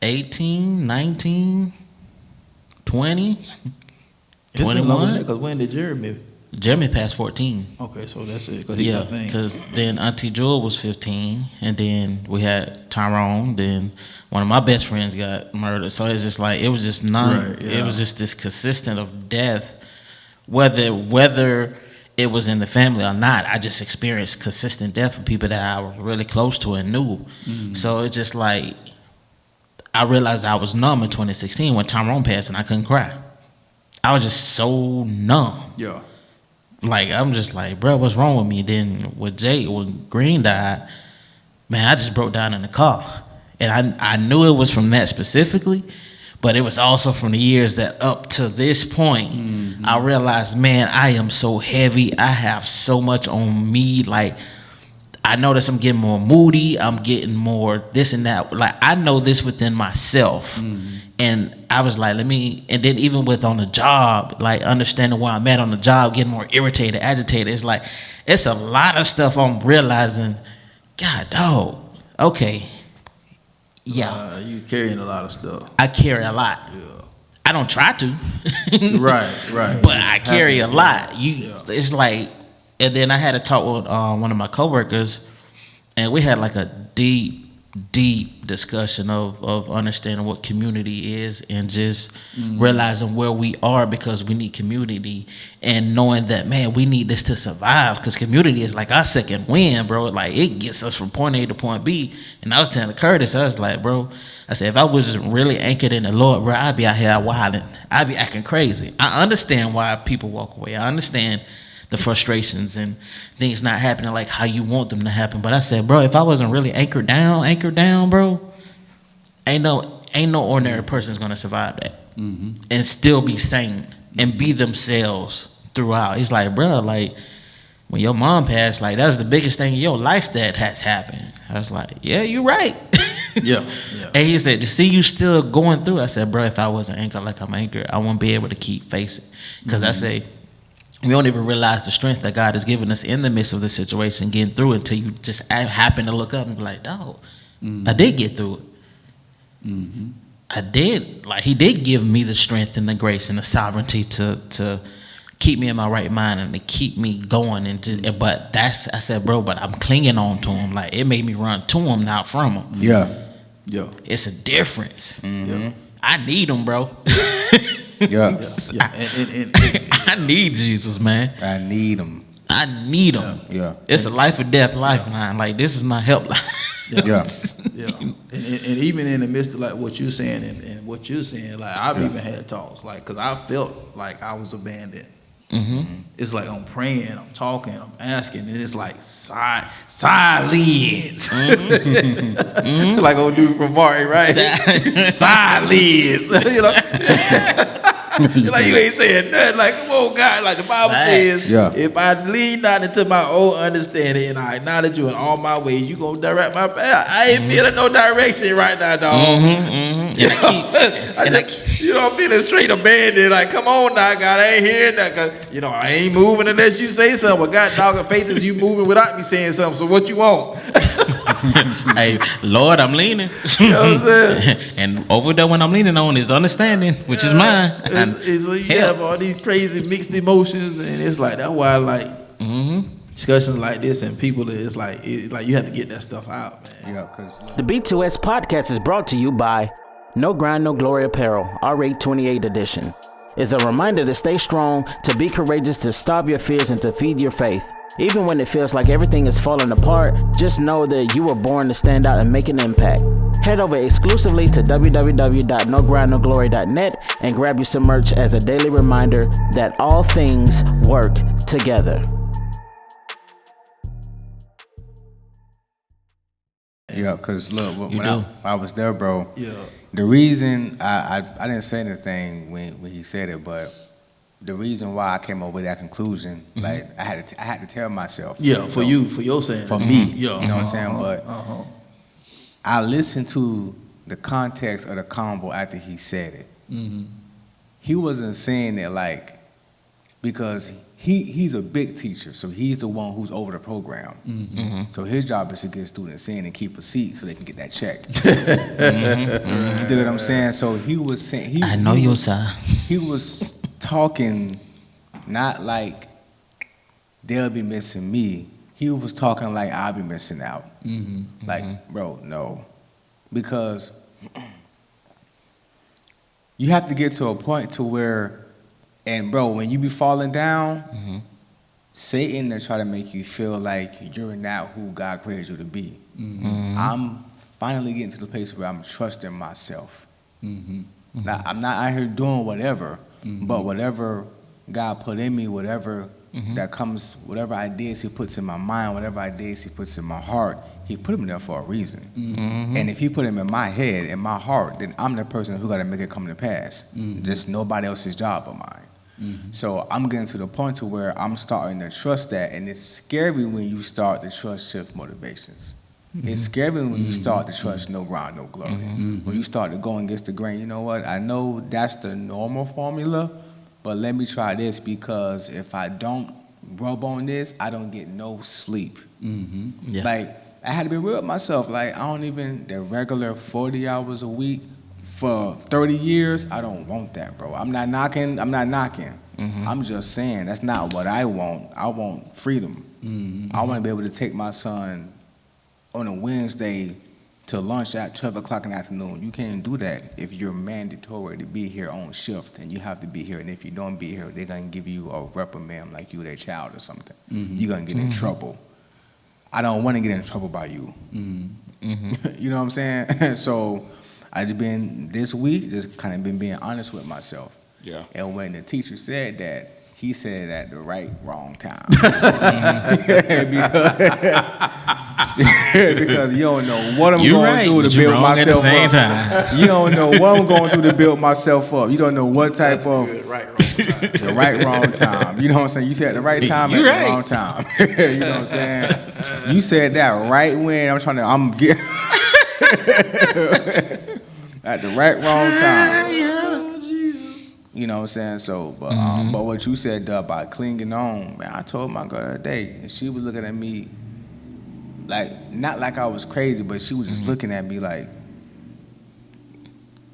D: 18, 19, 20, 21.
A: Because when did
D: Jeremy passed 14.
A: Okay, so that's it.
D: Because then Auntie Jewel was 15, and then we had Tyrone. Then one of my best friends got murdered. So it's just like, it was just it was just this consistent of death, whether it was in the family or not. I just experienced consistent death from people that I was really close to and knew. So it's just like, I realized I was numb in 2016 when Tyrone passed, and I couldn't cry. I was just so numb.
A: Yeah.
D: Like, I'm just like, bro, what's wrong with me? Then when Green died, man, I just broke down in the car. And I knew it was from that specifically, but it was also from the years that up to this point, I realized, man, I am so heavy. I have so much on me. Like, I notice I'm getting more moody. I'm getting more this and that. Like, I know this within myself. And I was like, and then even with on the job, like understanding where I'm at on the job, getting more irritated, agitated. It's like, it's a lot of stuff I'm realizing, God, dog, okay. Yeah.
A: You carrying a lot of stuff.
D: I carry a lot.
A: Yeah.
D: I don't try to.
A: Right.
D: But I carry a lot. It's like, and then I had a talk with one of my coworkers, and we had like a deep discussion of understanding what community is, and just realizing where we are, because we need community, and knowing that, man, we need this to survive, because community is like our second wind, bro. Like, it gets us from point A to point B. And I was telling Curtis, I was like, bro, I said, if I wasn't really anchored in the Lord, bro, I'd be out here wilding. I'd be acting crazy. I understand why people walk away. I understand the frustrations and things not happening like how you want them to happen. But I said, bro, if I wasn't really anchored down, bro, ain't no ordinary person's gonna survive that and still be sane and be themselves throughout. He's like, bro, like when your mom passed, like that was the biggest thing in your life that has happened. I was like, yeah, you're right.
A: Yeah.
D: And he said, to see you still going through, I said, bro, if I wasn't anchored like I'm anchored, I won't be able to keep facing. Because I say, we don't even realize the strength that God has given us in the midst of the situation, getting through it, until you just happen to look up and be like, dog, I did get through it. I did. Like, he did give me the strength and the grace and the sovereignty to keep me in my right mind and to keep me going. But I said, bro, but I'm clinging on to him. Like, it made me run to him, not from him.
B: Yeah.
D: It's a difference. I need him, bro.
B: Yeah.
A: And
D: I need Jesus, man.
B: I need him.
D: I need them.
B: Yeah.
D: It's a life or death lifeline. Like, this is my helpline.
B: Yeah.
A: And even in the midst of like what you're saying and what you're saying, like I've even had talks, like, cause I felt like I was abandoned. It's like I'm praying, I'm talking, I'm asking, and it's like silence. Like old dude from Martin, right? Silence. You know. Like you ain't saying nothing. Like, come on, God. Like the Bible says, if I lean not into my own understanding and I acknowledge you in all my ways, you gonna direct my path. I ain't feeling no direction right now, dog. You know, I'm feeling straight abandoned. Like, come on now, God. I ain't hearing that. Cause you know, I ain't moving unless you say something. But God, dog, faith is you moving without me saying something. So what you want?
D: Hey, Lord, I'm leaning.
A: You know what I'm saying?
D: And over there, when I'm leaning on is understanding, which is mine.
A: It's you have all these crazy mixed emotions, and it's like that's why I like discussions like this and people. It's like you have to get that stuff out, man.
B: Yeah, because
E: The B2S podcast is brought to you by No Grind, No Glory Apparel, R828 edition. It's a reminder to stay strong, to be courageous, to starve your fears, and to feed your faith. Even when it feels like everything is falling apart, just know that you were born to stand out and make an impact. Head over exclusively to www.nogrindnoglory.net and grab you some merch as a daily reminder that all things work together.
B: Yeah, because look, when I was there, bro,
A: Yeah.
B: the reason I didn't say anything when he said it, but the reason why I came up with that conclusion, like I had to tell myself.
A: Yeah, for you, for your saying.
B: For me,
A: Yeah.
B: you know what I'm saying? But I listened to the context of the combo after he said it. He wasn't saying it like, because he's a big teacher, so he's the one who's over the program. So his job is to get students in and keep a seat so they can get that check. You dig what I'm saying? So he was saying,
D: I know your side.
B: He was talking not like they'll be missing me. He was talking like I'll be missing out. Like, bro, no. Because you have to get to a point to where, and bro, when you be falling down, Satan will try to make you feel like you're not who God created you to be. I'm finally getting to the place where I'm trusting myself. Now, I'm not out here doing whatever, but whatever God put in me, whatever that comes, whatever ideas he puts in my mind, whatever ideas he puts in my heart, he put them there for a reason. And if he put them in my head, in my heart, then I'm the person who got to make it come to pass. Just nobody else's job but mine. So I'm getting to the point to where I'm starting to trust that, and it's scary when you start to trust shift motivations. It's scary when you start to trust no grind, no glory. When you start to go against the grain, you know what? I know that's the normal formula, but let me try this, because if I don't rub on this, I don't get no sleep. Like, I had to be real with myself. Like, I don't even, the regular 40 hours a week for 30 years, I don't want that, bro. I'm not knocking. I'm just saying, that's not what I want. I want freedom. I want to be able to take my son on a Wednesday to lunch at 12 o'clock in the afternoon. You can't do that if you're mandatory to be here on shift, and you have to be here. And if you don't be here, they're going to give you a reprimand like you their child or something. You're going to get in trouble. I don't want to get in trouble by you. You know what I'm saying? So I just been, this week, just kind of been being honest with myself. Yeah. And when the teacher said that, he said it at the wrong time. because you don't know what I'm going through to build myself up. You don't know what I'm going through to build myself up. You don't know what type of the wrong time. You know what I'm saying? You said at the right time at the wrong time. You know what I'm saying? You said that right when I'm getting at the wrong time. You know what I'm saying? So, but what you said about clinging on, man, I told my girl the other day, and she was looking at me like, not like I was crazy, but she was just looking at me like,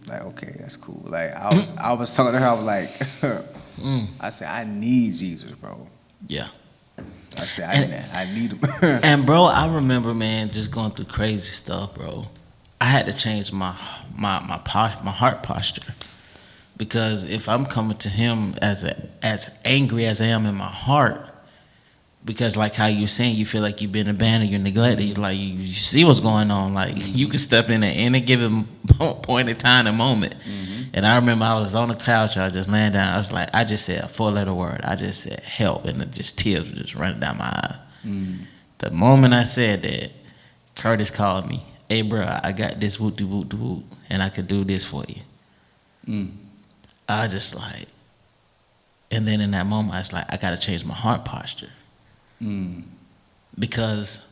B: okay, that's cool. Like, I was talking to her, I was like, I said, I need Jesus, bro.
D: Yeah.
B: I said, I need him.
D: And bro, I remember, man, just going through crazy stuff, bro. I had to change my heart posture. Because if I'm coming to him as angry as I am in my heart, because like how you saying, you feel like you've been abandoned, you're neglected. Like you see what's going on. Like you can step in at any given point in time and moment. And I remember I was on the couch, I was just laying down. I was like, I just said a 4-letter word. I just said help, and it just tears were just running down my eye. The moment I said that, Curtis called me. Hey, bro, I got this woot and I could do this for you. I was just like, and then in that moment, I was like, I got to change my heart posture. Because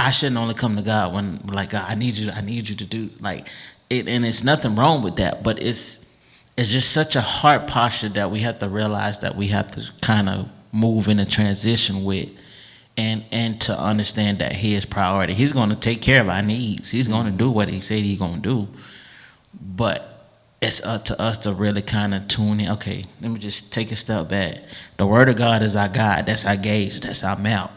D: I shouldn't only come to God when, like, God, I need you to do, like, it, and it's nothing wrong with that, but it's just such a heart posture that we have to realize that we have to kind of move in a transition with, and to understand that His priority. He's going to take care of our needs. He's going to do what He said He's going to do, but it's up to us to really kind of tune in. Okay, let me just take a step back. The Word of God is our guide. That's our gauge. That's our map.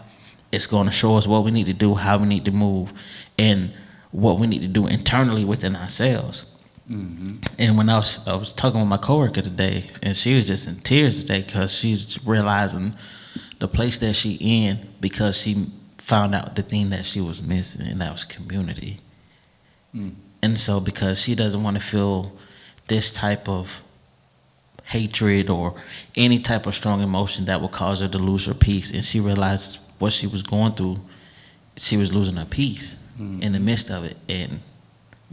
D: It's going to show us what we need to do, how we need to move, and what we need to do internally within ourselves. And when I was talking with my coworker today, and she was just in tears today because she's realizing the place that she in, because she found out the thing that she was missing, and that was community. And so because she doesn't want to feel this type of hatred or any type of strong emotion that will cause her to lose her peace, and she realized what she was going through, she was losing her peace in the midst of it. And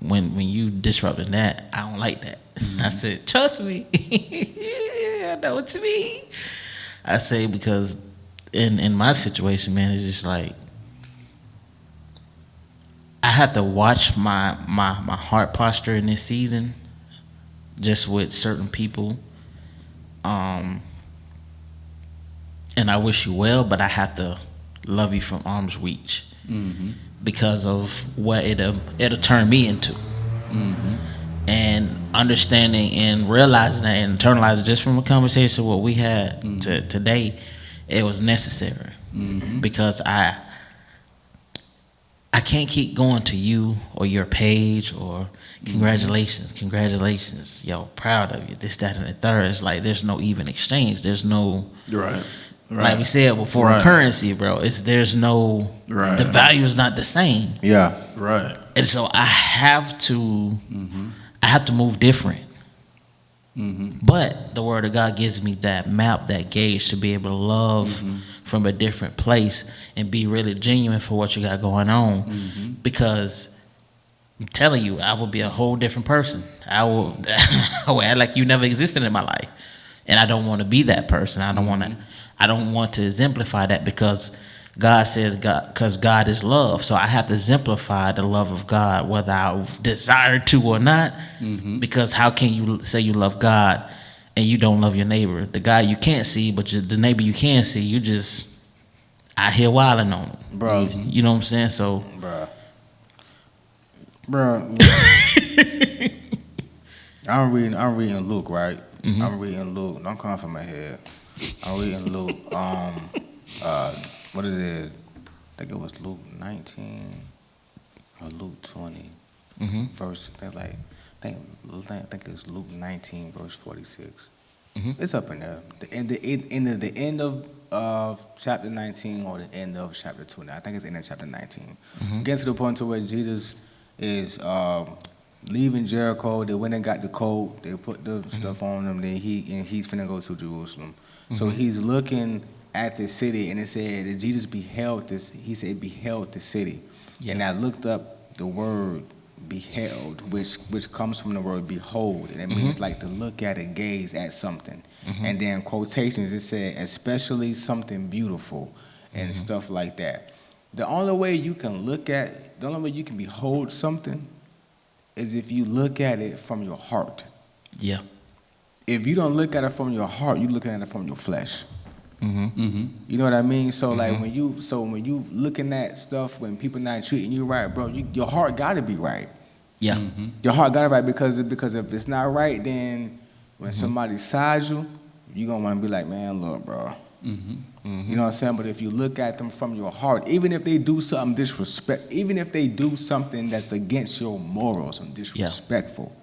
D: when you disrupting that, I don't like that. I said, trust me. I know what you mean. I say, because in my situation, man, it's just like I have to watch my heart posture in this season, just with certain people. And I wish you well, but I have to love you from arm's reach. Because of what it'll turn me into. And understanding and realizing that and internalizing just from a conversation what we had today, it was necessary. Because I can't keep going to you or your page or congratulations, yo, proud of you, this, that, and the third. It's like there's no even exchange. There's no like we said before, currency, bro. There's no the value is not the same. And so I have to move different. But the Word of God gives me that map, that gauge to be able to love from a different place and be really genuine for what you got going on. Because I'm telling you, I will be a whole different person. I will act like you never existed in my life, and I don't want to be that person. I don't want to exemplify that, because God says because God is love. So I have to exemplify the love of God, whether I desire to or not. Because how can you say you love God and you don't love your neighbor? The guy you can't see, but the neighbor you can see, you just out here wilding on it.
B: Bro.
D: You know what I'm saying? So,
B: Bro. I'm reading Luke, right? I'm reading Luke. Don't come from my head. I'm reading Luke. What it is? I think it was Luke 19 or Luke 20, verse. I think it was Luke 19, verse 46. It's up in there. The end of chapter 19 or the end of chapter 20. I think it's in chapter 19. Getting to the point to where Jesus is leaving Jericho. They went and got the coat. They put the stuff on him. Then he's finna go to Jerusalem. So he's looking at the city, and it said that Jesus beheld this. He said beheld the city. And I looked up the word beheld, which comes from the word behold, and it means like to look at it, gaze at something. And then quotations, it said especially something beautiful and stuff like that. The only way you can behold something is if you look at it from your heart. If you don't look at it from your heart, you're looking at it from your flesh. You know what I mean? So like when you looking at stuff, when people not treating you right, bro, your heart got to be right. Your heart got to be right, because if it's not right, then when somebody sides you, you gonna want to be like, man, look, bro. You know what I'm saying? But if you look at them from your heart, even if they do something even if they do something that's against your morals and disrespectful.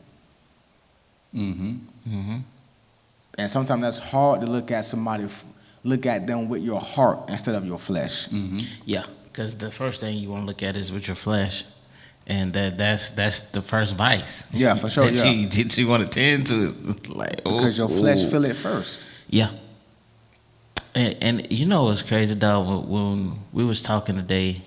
B: And sometimes that's hard to look at somebody look at them with your heart instead of your flesh.
D: Yeah, because the first thing you want to look at is with your flesh, and that's the first vice.
B: Yeah, for sure.
D: that you want to tend to, like
B: Because your flesh feel it first.
D: Yeah. And you know what's crazy though, when we was talking today,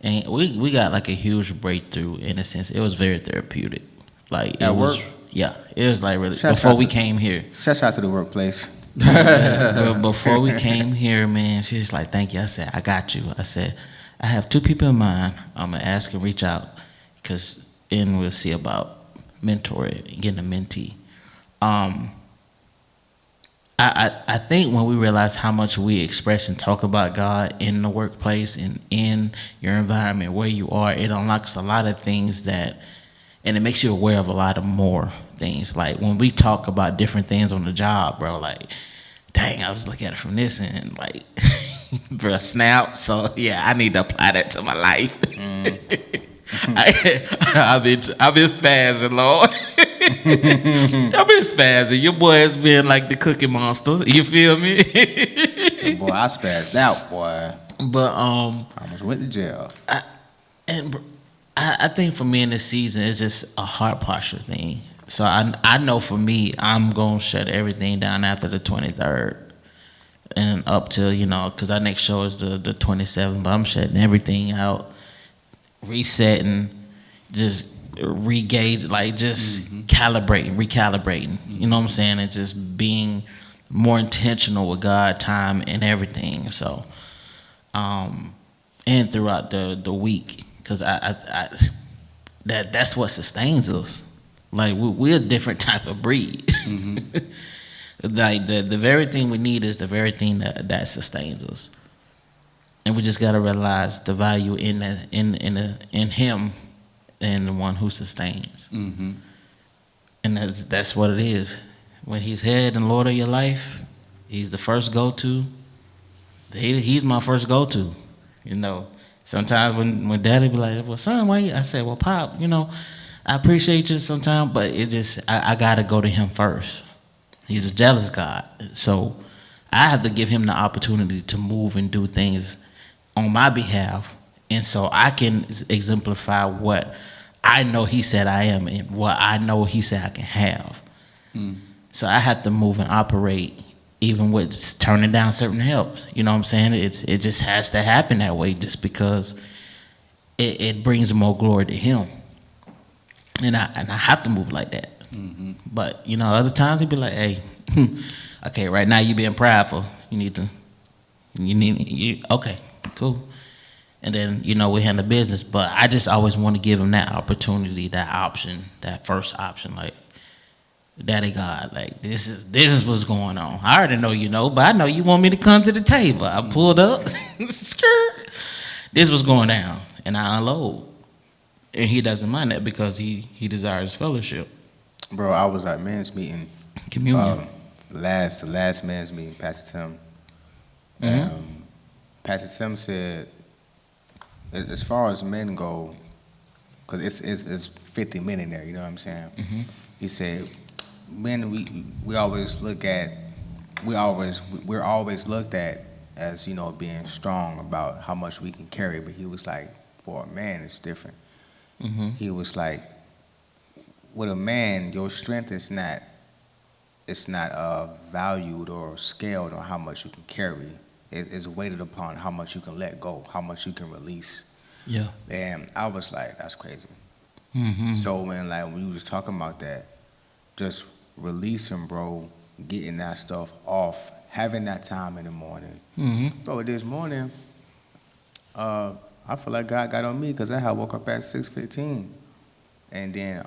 D: and we got like a huge breakthrough in a sense. It was very therapeutic. Like
B: At
D: it was,
B: work?
D: Yeah, it was like really
B: Shout
D: before
B: out
D: we
B: to-
D: came here.
B: Shout out to the workplace.
D: But before we came here, man, she was like, "Thank you." I said, "I got you." I said, "I have 2 people in mind. I'm gonna ask and reach out, and we'll see about mentoring, getting a mentee." I think when we realize how much we express and talk about God in the workplace and in your environment where you are, it unlocks a lot of things and it makes you aware of a lot of more things. Like when we talk about different things on the job, bro, like, dang, I was looking at it from this and like, bro, snap. So yeah, I need to apply that to my life. I've been spazzing, Lord. I've been spazzing. Your boy has been like the Cookie Monster. You feel me?
B: Boy, I spazzed out, boy.
D: But
B: I almost went to jail.
D: I think for me in this season, it's just a heart posture thing. So I know for me, I'm gonna shut everything down after the 23rd and up till because our next show is the 27th. But I'm shutting everything out, resetting, just recalibrating, recalibrating. You know what I'm saying? And just being more intentional with God, time, and everything. So, and throughout the week, because that's what sustains us. Like we're a different type of breed. Like the very thing we need is the very thing that sustains us, and we just gotta realize the value in Him and the one who sustains. And that's what it is. When He's head and Lord of your life, He's the first go-to. He's my first go-to. Sometimes when Daddy be like, "Well, son, why you?" I say, "Well, Pop, I appreciate you sometimes, but it just I gotta go to Him first. He's a jealous God, so I have to give Him the opportunity to move and do things on my behalf, and so I can exemplify what I know He said I am and what I know He said I can have. So I have to move and operate, even with just turning down certain help. You know what I'm saying? It just has to happen that way, just because it brings more glory to Him, and I have to move like that. But other times He'd be like, "Hey, okay, right now you being prideful. Okay, cool." And then we handle business. But I just always want to give Him that opportunity, that option, that first option. Like, Daddy God, like this is what's going on. I already know but I know you want me to come to the table. I pulled up, this was going down, and I unload. And He doesn't mind that because he desires fellowship.
B: Bro, I was at men's meeting.
D: Communion.
B: The last men's meeting, Pastor Tim. Pastor Tim said, as far as men go, because it's 50 men in there, you know what I'm saying? He said, men, we're always looked at as being strong about how much we can carry, but he was like, for a man it's different. He was like, with a man, your strength is not valued or scaled on how much you can carry. It's weighted upon how much you can let go, how much you can release.
D: Yeah.
B: And I was like, that's crazy. So when we was talking about that, just releasing, bro, getting that stuff off, having that time in the morning. Bro, this morning, I feel like God got on me because I had woke up at 6:15, and then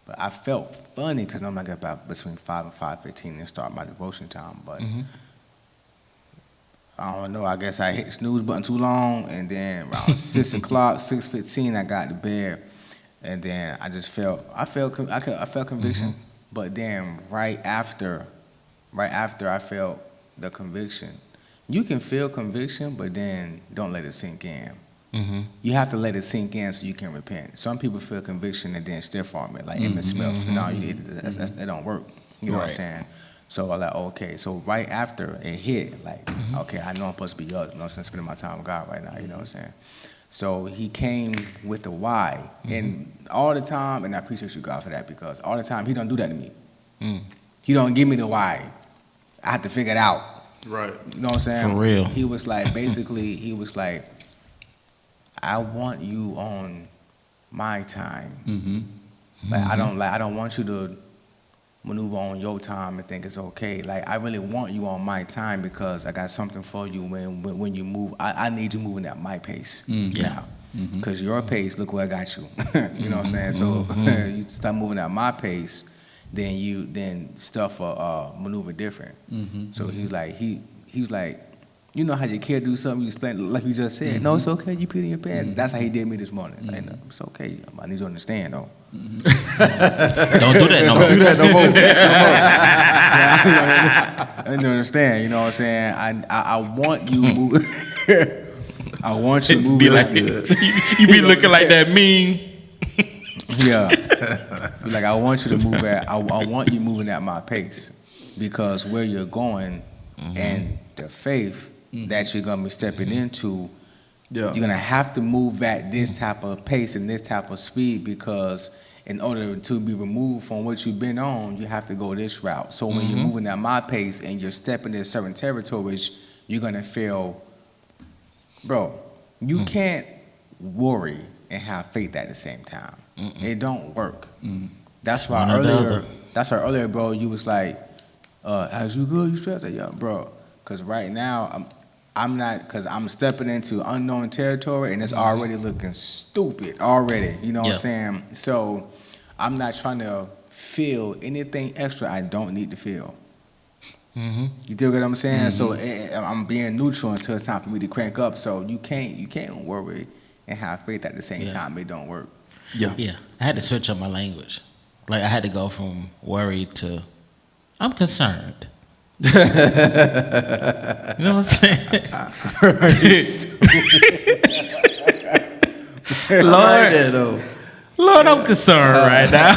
B: but I felt funny because I'm like about between 5 and 5:15 and start my devotion time, but. I don't know, I guess I hit the snooze button too long, and then around 6 o'clock, 6:15, I got to bed, and then I just felt conviction, but then right after I felt the conviction. You can feel conviction, but then don't let it sink in. You have to let it sink in so you can repent. Some people feel conviction and then stiff arm it, like Emmett Smith. No, that don't work. You know what I'm saying? So I'm like, okay. So right after it hit, like, okay, I know I'm supposed to be up, you know what I'm saying, spending my time with God right now, you know what I'm saying? So he came with the why. And all the time, and I appreciate you, God, for that, because all the time he don't do that to me. He don't give me the why. I have to figure it out.
C: Right.
B: You know what I'm saying?
D: For real.
B: He was like, basically, he was like, I want you on my time. Like, I don't want you to maneuver on your time and think it's okay. Like, I really want you on my time because I got something for you when you move. I need you moving at my pace now. Because your pace, look where I got you. You know what I'm saying? So you start moving at my pace, then stuff will maneuver different. So he was like, you know how your kid do something, you explain like you just said. No, it's okay. You peed in your pants. That's how he did me this morning. Like, no, it's okay. I need you to understand, though.
D: Don't do that no more.
B: Don't do that no more. I need to understand. You know what I'm saying? I want you moving. I want you moving.
D: Be like, you be looking like that meme.
B: Yeah. Be like, I want you to move at. I want you moving at my pace because where you're going and the faith that you're gonna be stepping into, you're gonna have to move at this type of pace and this type of speed because in order to be removed from what you've been on, you have to go this route. So when you're moving at my pace and you're stepping in certain territories, you're gonna feel, bro, you can't worry and have faith at the same time. It don't work. That's why earlier, bro, you was like, as you good, you stressed? Yeah, bro. Because right now, I'm not, because I'm stepping into unknown territory and it's already looking stupid already. You know what I'm saying? So I'm not trying to feel anything extra I don't need to feel. You dig what I'm saying? So I'm being neutral until it's time for me to crank up. So you can't worry and have faith at the same time. It don't work.
D: Yeah. I had to switch up my language. Like I had to go from worried to I'm concerned. You know what I'm saying? Lord, I'm concerned right now.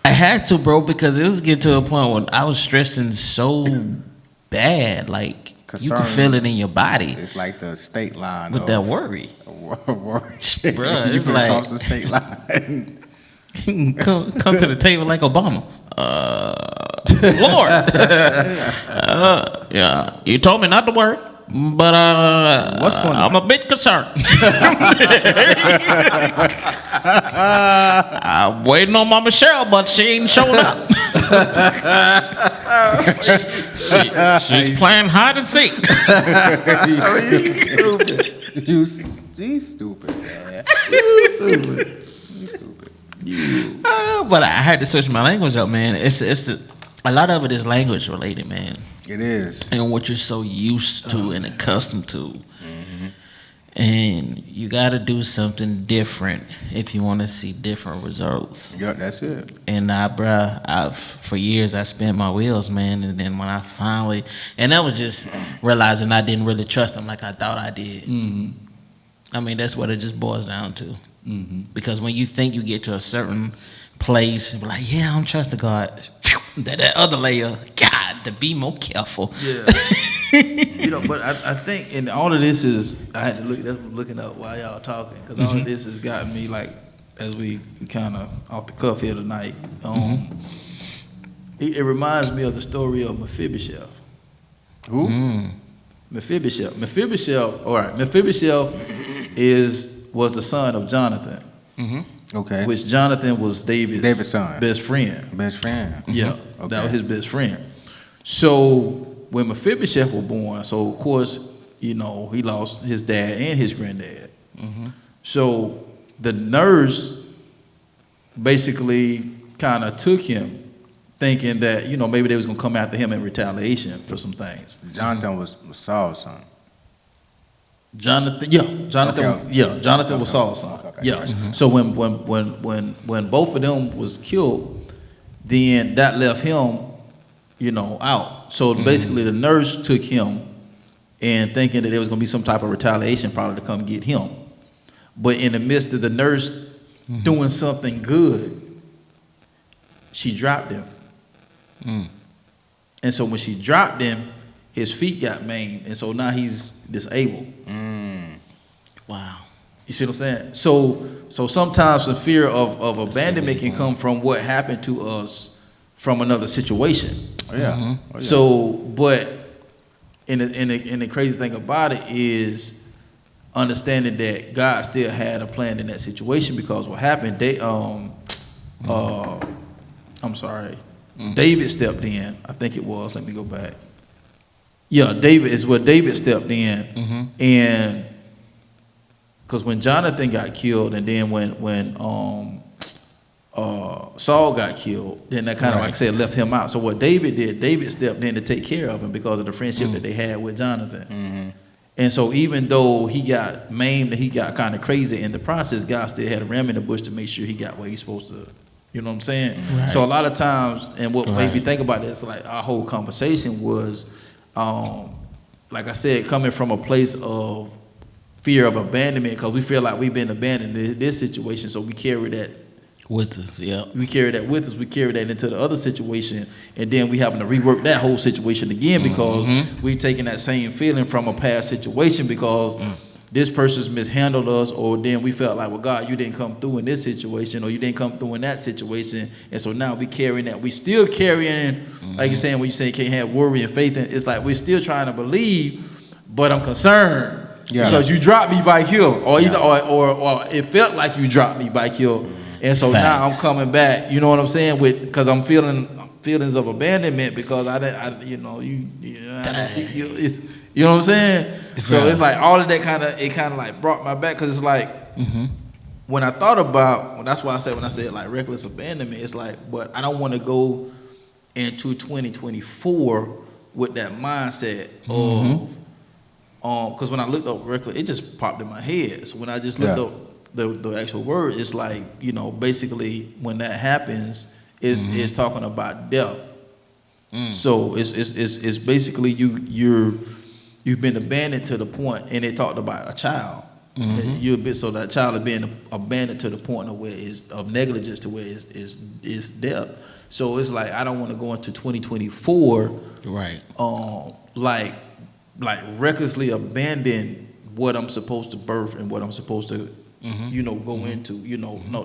D: I had to, bro, because it was getting to a point when I was stressing so bad, like you could feel it in your body.
B: It's like the state line
D: with that worry.
B: Bro,
D: it's like
B: cross the state line.
D: come to the table like Obama. Lord. Yeah, you told me not to worry, but
B: what's going on?
D: I'm a bit concerned. I'm waiting on Mama Cheryl, but she ain't showing up. She's playing hide and seek.
B: You stupid, man. You stupid.
D: But I had to switch my language up, man. It's a lot of it is language related, man.
B: It is.
D: And what you're so used to and accustomed to. And you got to do something different if you want to see different results.
B: Yeah, that's it.
D: And for years I spent my wheels, man. And then when I finally, and that was just realizing I didn't really trust him like I thought I did. I mean, that's what it just boils down to. Because when you think you get to a certain place, you're like, yeah, I'm trusting God. That other layer, God, to be more careful.
A: Yeah. But I think, and all of this is, I had to looking up while y'all talking, because all of this has gotten me, like, as we kind of off the cuff here tonight. It reminds me of the story of Mephibosheth.
B: Who?
A: Mephibosheth. Mephibosheth was the son of Jonathan.
B: Okay.
A: Which Jonathan was David's
B: son.
A: Best friend. Yeah,
B: Okay.
A: that was his best friend. So when Mephibosheth was born, so of course, he lost his dad and his granddad. So the nurse basically kind of took him, thinking that, maybe they was going to come after him in retaliation for some things.
B: Jonathan was Saul's son.
A: Jonathan was Saul's son. So when both of them was killed, then that left him, out. So basically the nurse took him and thinking that there was going to be some type of retaliation probably to come get him. But in the midst of the nurse doing something good, she dropped him. And so when she dropped him, his feet got maimed, and so now he's disabled.
D: Wow.
A: You see what I'm saying? So sometimes the fear of abandonment can come from what happened to us from another situation.
B: Oh, yeah.
A: So, but and the crazy thing about it is understanding that God still had a plan in that situation, because what happened, David stepped in. I think it was. Let me go back. Yeah, David stepped in, and because when Jonathan got killed, and then when Saul got killed, then that kind of, like I said, left him out. So what David did, David stepped in to take care of him because of the friendship that they had with Jonathan. And so even though he got maimed and he got kind of crazy in the process, God still had a ram in the bush to make sure he got where he's supposed to. You know what I'm saying? Right. So a lot of times, and what made me think about this, like our whole conversation was, like I said, coming from a place of fear of abandonment, because we feel like we've been abandoned in this situation, so we carry that
D: with us. Yeah,
A: we carry that with us. We carry that into the other situation, and then we having to rework that whole situation again, because we taking that same feeling from a past situation, because this person's mishandled us, or then we felt like, well, God, you didn't come through in this situation, or you didn't come through in that situation, and so now we carrying that. We still carrying, like you're saying, when you say you can't have worry and faith, and it's like we're still trying to believe, but I'm concerned because you dropped me by here, or either or it felt like you dropped me by here, and so now I'm coming back. You know what I'm saying? Because I'm feeling feelings of abandonment, because I didn't see you. You know what I'm saying? So it's like all of that kind of like brought my back, because it's like when I thought about, that's why I said when I said like reckless abandonment, it's like, but I don't want to go into 2024 with that mindset of because when I looked up reckless, it just popped in my head. So when I just looked up the actual word, it's like, basically when that happens, it's talking about death. So it's basically you've been abandoned to the point, and it talked about a child. So that child is being abandoned to the point of where of negligence to where is death. So it's like I don't want to go into 2024 like recklessly abandon what I'm supposed to birth and what I'm supposed to go into,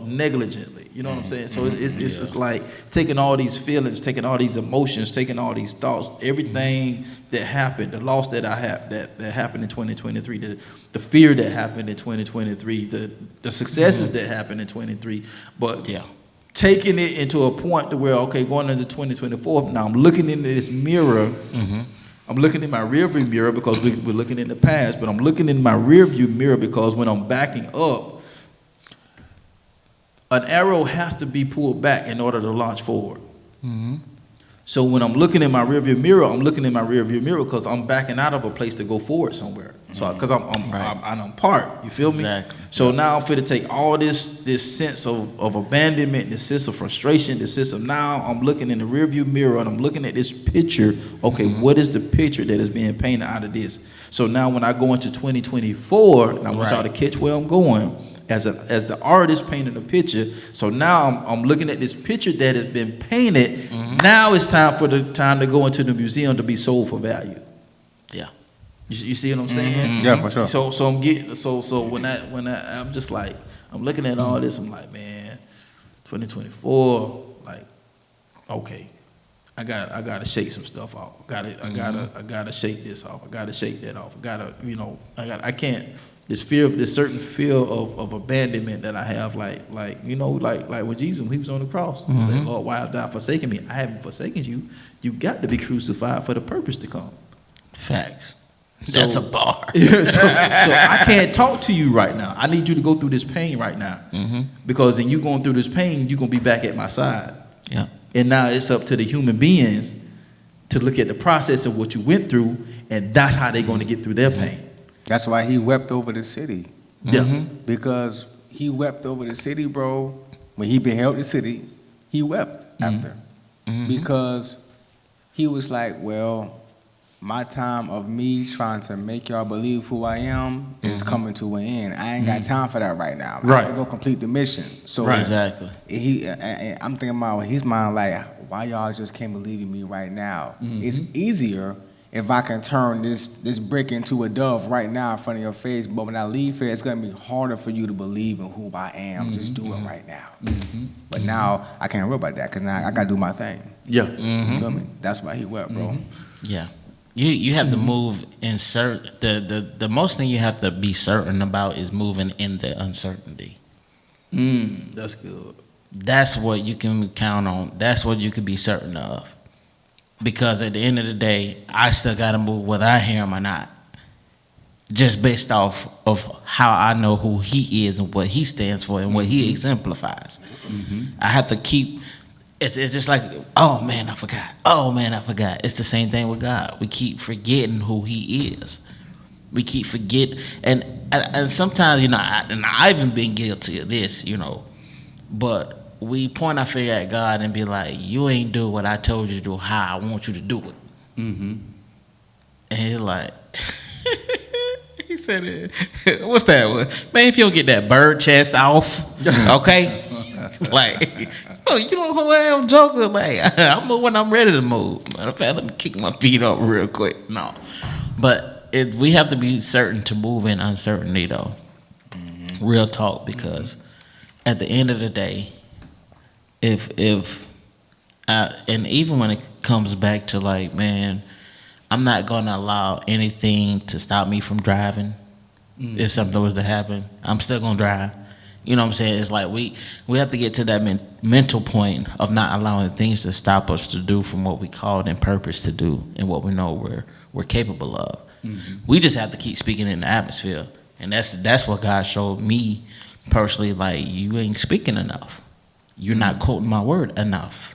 A: negligently. You know what I'm saying? So it's like taking all these feelings, taking all these emotions, taking all these thoughts, everything that happened, the loss that I had that happened in 2023, the fear that happened in 2023, the successes that happened in 2023, but taking it into a point to where, okay, going into 2024, now I'm looking into this mirror. I'm looking in my rearview mirror, because we're looking in the past, but I'm looking in my rearview mirror because when I'm backing up, an arrow has to be pulled back in order to launch forward. So when I'm looking in my rearview mirror, I'm looking in my rearview mirror because I'm backing out of a place to go forward somewhere. So because I'm parked, you feel me?
D: Exactly.
A: So now I'm fit to take all this sense of abandonment, this sense of frustration, this sense of, now I'm looking in the rearview mirror and I'm looking at this picture. Okay, what is the picture that is being painted out of this? So now when I go into 2024, and I want y'all to catch where I'm going. As the artist painted a picture, so now I'm looking at this picture that has been painted. Now it's time to go into the museum to be sold for value. Yeah, you see what I'm saying?
B: Yeah, for sure.
A: So I'm getting so when I'm just like, I'm looking at all this, I'm like, man, 2024, like, okay, I gotta shake some stuff off. I gotta shake this off. I gotta shake that off. I can't. This certain fear of abandonment that I have, like when Jesus, when he was on the cross, he said, Lord, why have thou forsaken me? I haven't forsaken you. You got to be crucified for the purpose to come.
D: Facts. That's a bar.
A: so I can't talk to you right now. I need you to go through this pain right now. Because in you going through this pain, you're going to be back at my side. Yeah. And now it's up to the human beings to look at the process of what you went through, and that's how they're going to get through their pain.
B: That's why he wept over the city.
A: Yeah.
B: Because he wept over the city, bro. When he beheld the city, he wept after. Because he was like, well, my time of me trying to make y'all believe who I am is coming to an end. I ain't got time for that right now. I have to go complete the mission. So
D: Exactly.
B: I'm thinking about his mind like, why y'all just can't believe in me right now? It's easier if I can turn this brick into a dove right now in front of your face, but when I leave here, it's gonna be harder for you to believe in who I am. Just do it right now. But now I can't worry about that because now I gotta do my thing.
A: Yeah.
B: You feel me? That's why he wept, bro.
D: Yeah. You have to move in the most thing you have to be certain about is moving in the uncertainty.
A: That's good.
D: That's what you can count on. That's what you can be certain of. Because at the end of the day, I still got to move whether I hear him or not. Just based off of how I know who he is and what he stands for and what he exemplifies. I have to keep. It's just like, oh man, I forgot. Oh man, I forgot. It's the same thing with God. We keep forgetting who he is. We keep forgetting. And sometimes, I've even been guilty of this, but we point our finger at God and be like, you ain't do what I told you to do, how I want you to do it. And he's like, he said, what's that? Man, if you don't get that bird chest off, okay? Like, you know who I am, joking? Like, I move when I'm ready to move. Matter of fact, let me kick my feet up real quick. No. But we have to be certain to move in uncertainty, though. Real talk, because at the end of the day, and even when it comes back to like, man, I'm not gonna allow anything to stop me from driving. If something was to happen, I'm still gonna drive. You know what I'm saying? It's like we have to get to that mental point of not allowing things to stop us to do from what we called and purpose to do and what we know we're capable of. We just have to keep speaking in the atmosphere, and that's what God showed me personally. Like, you ain't speaking enough. You're not quoting my word enough.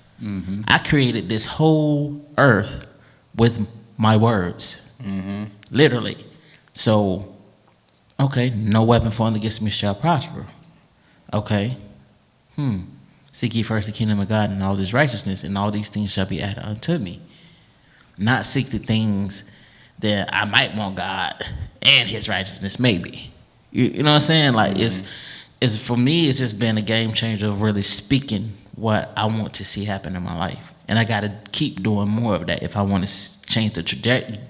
D: I created this whole earth with my words, literally. So, okay, no weapon formed against me shall prosper. Okay, seek ye first the kingdom of God and all his righteousness, and all these things shall be added unto me. Not seek the things that I might want God and his righteousness, maybe. You know what I'm saying? Like, it's for me, it's just been a game changer of really speaking what I want to see happen in my life. And I got to keep doing more of that if I want to change the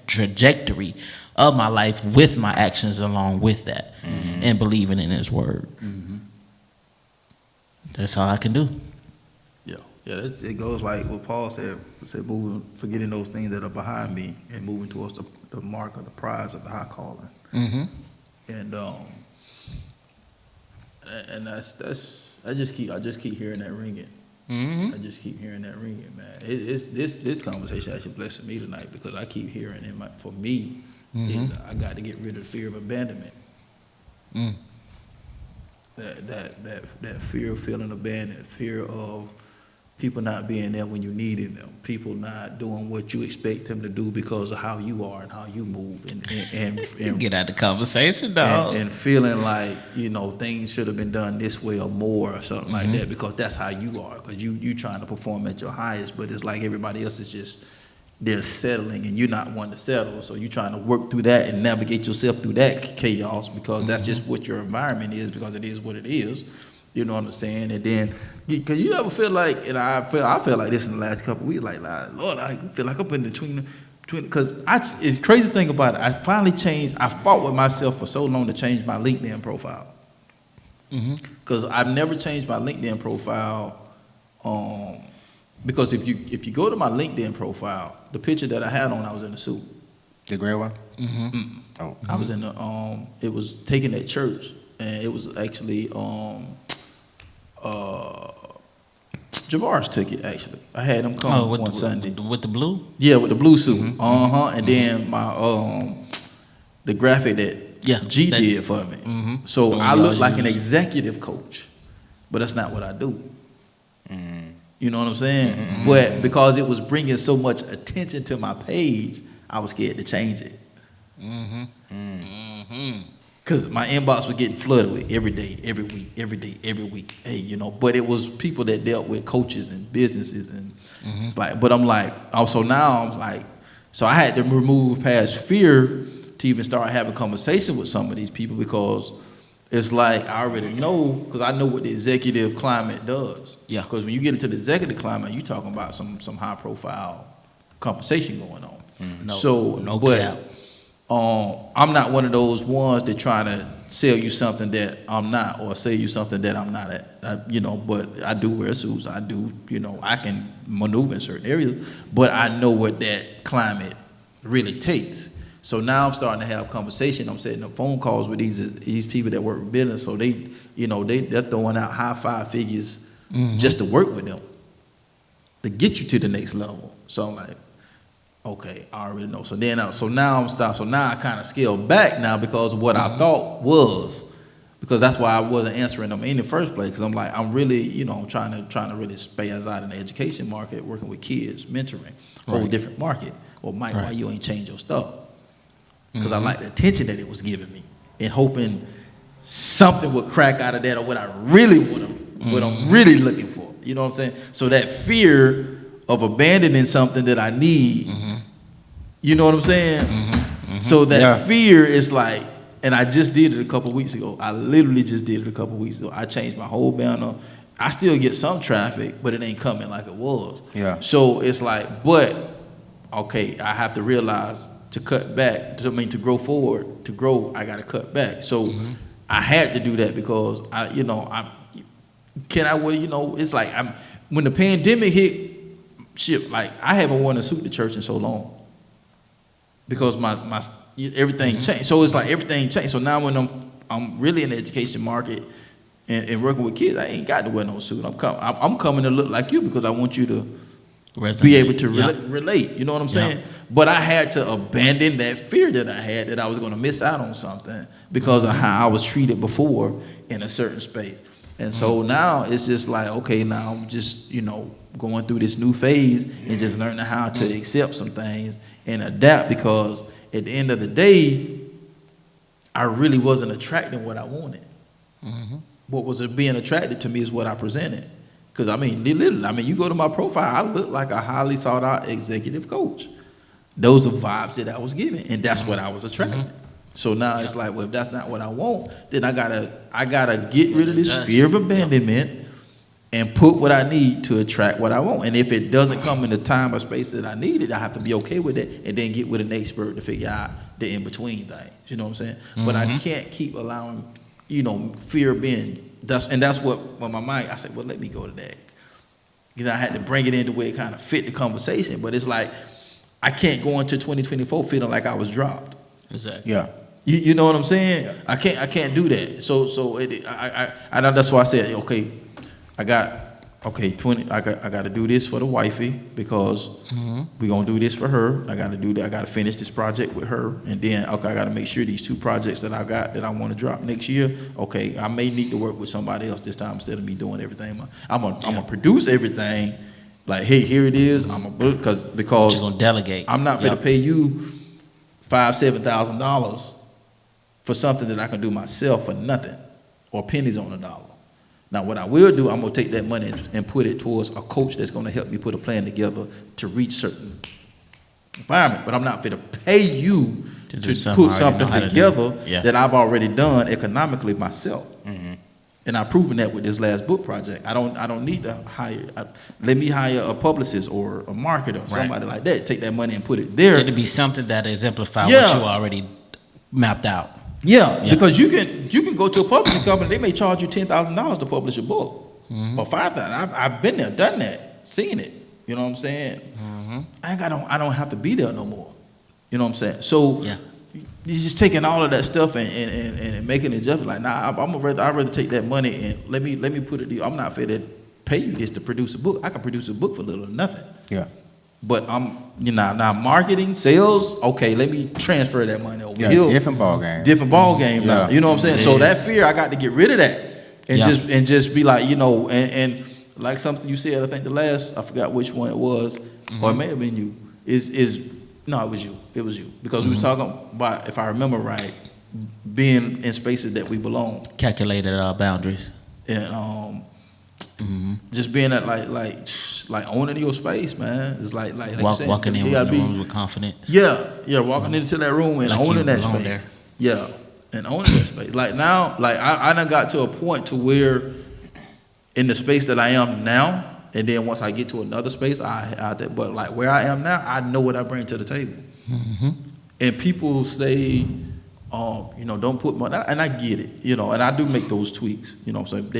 D: trajectory of my life with my actions along with that, and believing in his word. That's all I can do.
A: Yeah, it goes like what Paul said moving, forgetting those things that are behind me and moving towards the mark of the prize of the high calling. And that's I just keep hearing that ringing. I just keep hearing that ringing, man. This conversation actually blessing me tonight because I keep hearing it. For me, I got to get rid of the fear of abandonment. That fear of feeling abandoned, fear of people not being there when you needed them, people not doing what you expect them to do because of how you are and how you move, and
D: Get out the conversation, dog.
A: and feeling like things should have been done this way or more or something like that because that's how you are, because you trying to perform at your highest, but it's like everybody else is just they're settling and you're not one to settle, so you're trying to work through that and navigate yourself through that chaos because that's just what your environment is, because it is what it is. You know what I'm saying? And then, because you ever feel like, and I feel like this in the last couple of weeks, like, Lord, I feel like I'm in between, because it's crazy thing about it. I finally changed. I fought with myself for so long to change my LinkedIn profile. Because I've never changed my LinkedIn profile. Because if you go to my LinkedIn profile, the picture that I had on, I was in a suit.
B: The gray one?
A: Oh. I was in the it was taken at church, and it was actually Javar's took it actually. I had him come one Sunday.
D: With the blue?
A: Yeah, with the blue suit. And then my the graphic that G did for me. So I look like an executive coach, but that's not what I do. You know what I'm saying? But because it was bringing so much attention to my page, I was scared to change it. Because my inbox was getting flooded with every day, every week. Hey, but it was people that dealt with coaches and businesses, and it's like. But I'm like, also now I'm like, So I had to remove past fear to even start having conversation with some of these people, because it's like I already know, because I know what the executive climate does.
E: Yeah.
A: Because when you get into the executive climate, you're talking about some high profile conversation going on.
E: No cap.
A: I'm not one of those ones that trying to sell you something that I'm not, or sell you something that I'm not at. But I do wear suits. I do, I can maneuver in certain areas, but I know what that climate really takes. So now I'm starting to have conversation. I'm setting up phone calls with these people that work in business. So they're throwing out high 5 figures just to work with them, to get you to the next level. So I'm like, okay, I already know. So now I'm stopped. So now I kind of scaled back now because of what I thought was, because that's why I wasn't answering them in the first place. Because I'm like, I'm really, I'm trying to really spaz out in the education market, working with kids, mentoring, whole different market. Well, Mike, why you ain't change your stuff? Because I like the attention that it was giving me, and hoping something would crack out of that, or what I really want, what I'm really looking for. You know what I'm saying? So that fear of abandoning something that I need, you know what I'm saying? So that fear is like, and I just did it a couple weeks ago. I literally just did it a couple weeks ago. I changed my whole banner. I still get some traffic, but it ain't coming like it was.
B: Yeah.
A: So it's like, but okay, I have to realize to cut back, to grow forward, I got to cut back. So I had to do that because it's like when the pandemic hit, shit, like I haven't worn a suit to church in so long because my everything changed. So it's like everything changed. So now when I'm really in the education market and working with kids, I ain't got to wear no suit. I'm coming to look like you because I want you to be able to relate. You know what I'm saying? But I had to abandon that fear that I had that I was going to miss out on something because of how I was treated before in a certain space. And so now it's just like, okay, now I'm just, going through this new phase and just learning how to accept some things and adapt, because at the end of the day, I really wasn't attracting what I wanted. What was being attracted to me is what I presented. Because, literally, you go to my profile, I look like a highly sought out executive coach. Those are vibes that I was giving, and that's what I was attracting. So now it's like, well, if that's not what I want, then I gotta get rid of this fear of abandonment and put what I need to attract what I want. And if it doesn't come in the time or space that I need it, I have to be okay with it and then get with an expert to figure out the in-between thing. You know what I'm saying? But I can't keep allowing, fear being, that's what, when my mind, I said, well, let me go to that. I had to bring it in the way it kind of fit the conversation. But it's like, I can't go into 2024 feeling like I was dropped.
E: Exactly.
B: Yeah.
A: You know what I'm saying? Yeah. I can't do that. So I that's why I said, okay, I got to do this for the wifey because we're gonna do this for her. I gotta finish this project with her, and then I gotta make sure these 2 projects that I got that I want to drop next year. Okay, I may need to work with somebody else this time instead of me doing everything. I'm gonna produce everything. Like, hey, here it is. Because
E: you're gonna delegate.
A: I'm not gonna pay you $5,000-$7,000 for something that I can do myself for nothing or pennies on a dollar. Now, what I will do, I'm going to take that money and put it towards a coach that's going to help me put a plan together to reach certain environment. But I'm not going to pay you to put something together that I've already done economically myself. And I've proven that with this last book project. I don't need to let me hire a publicist or a marketer or somebody like that. Take that money and put it there.
E: It'll be something that exemplifies what you already mapped out.
A: Yeah, because you can go to a publishing company. They may charge you $10,000 to publish a book, or $5,000. I've been there, done that, seen it. You know what I'm saying? I don't have to be there no more. You know what I'm saying? So you're just taking all of that stuff and making it just like, nah. I'd rather take that money and let me put it. I'm not fair to pay you this to produce a book. I can produce a book for little or nothing.
B: Yeah.
A: But now marketing, sales, okay, let me transfer that money over here.
B: Different ball game.
A: Different ball game now. You know what I'm saying? So that fear, I got to get rid of that. And just be like, and like something you said, I think I forgot which one it was, or it may have been you, no, it was you. It was you. Because we was talking about, if I remember right, being in spaces that we belong.
E: Calculated boundaries.
A: And Just being at like owning your space, man. It's like you said,
D: walking in
A: you gotta
D: the
A: be,
D: rooms with confidence.
A: yeah, walking into that room and
D: Like you
A: owning that
D: belong
A: space.
D: there.
A: Yeah, and owning that space. Like now, like I done got to a point to where in the space that I am now, and then once I get to another space, but like where I am now, I know what I bring to the table. And people say, don't put money, and I get it, and I do make those tweaks, what I'm saying?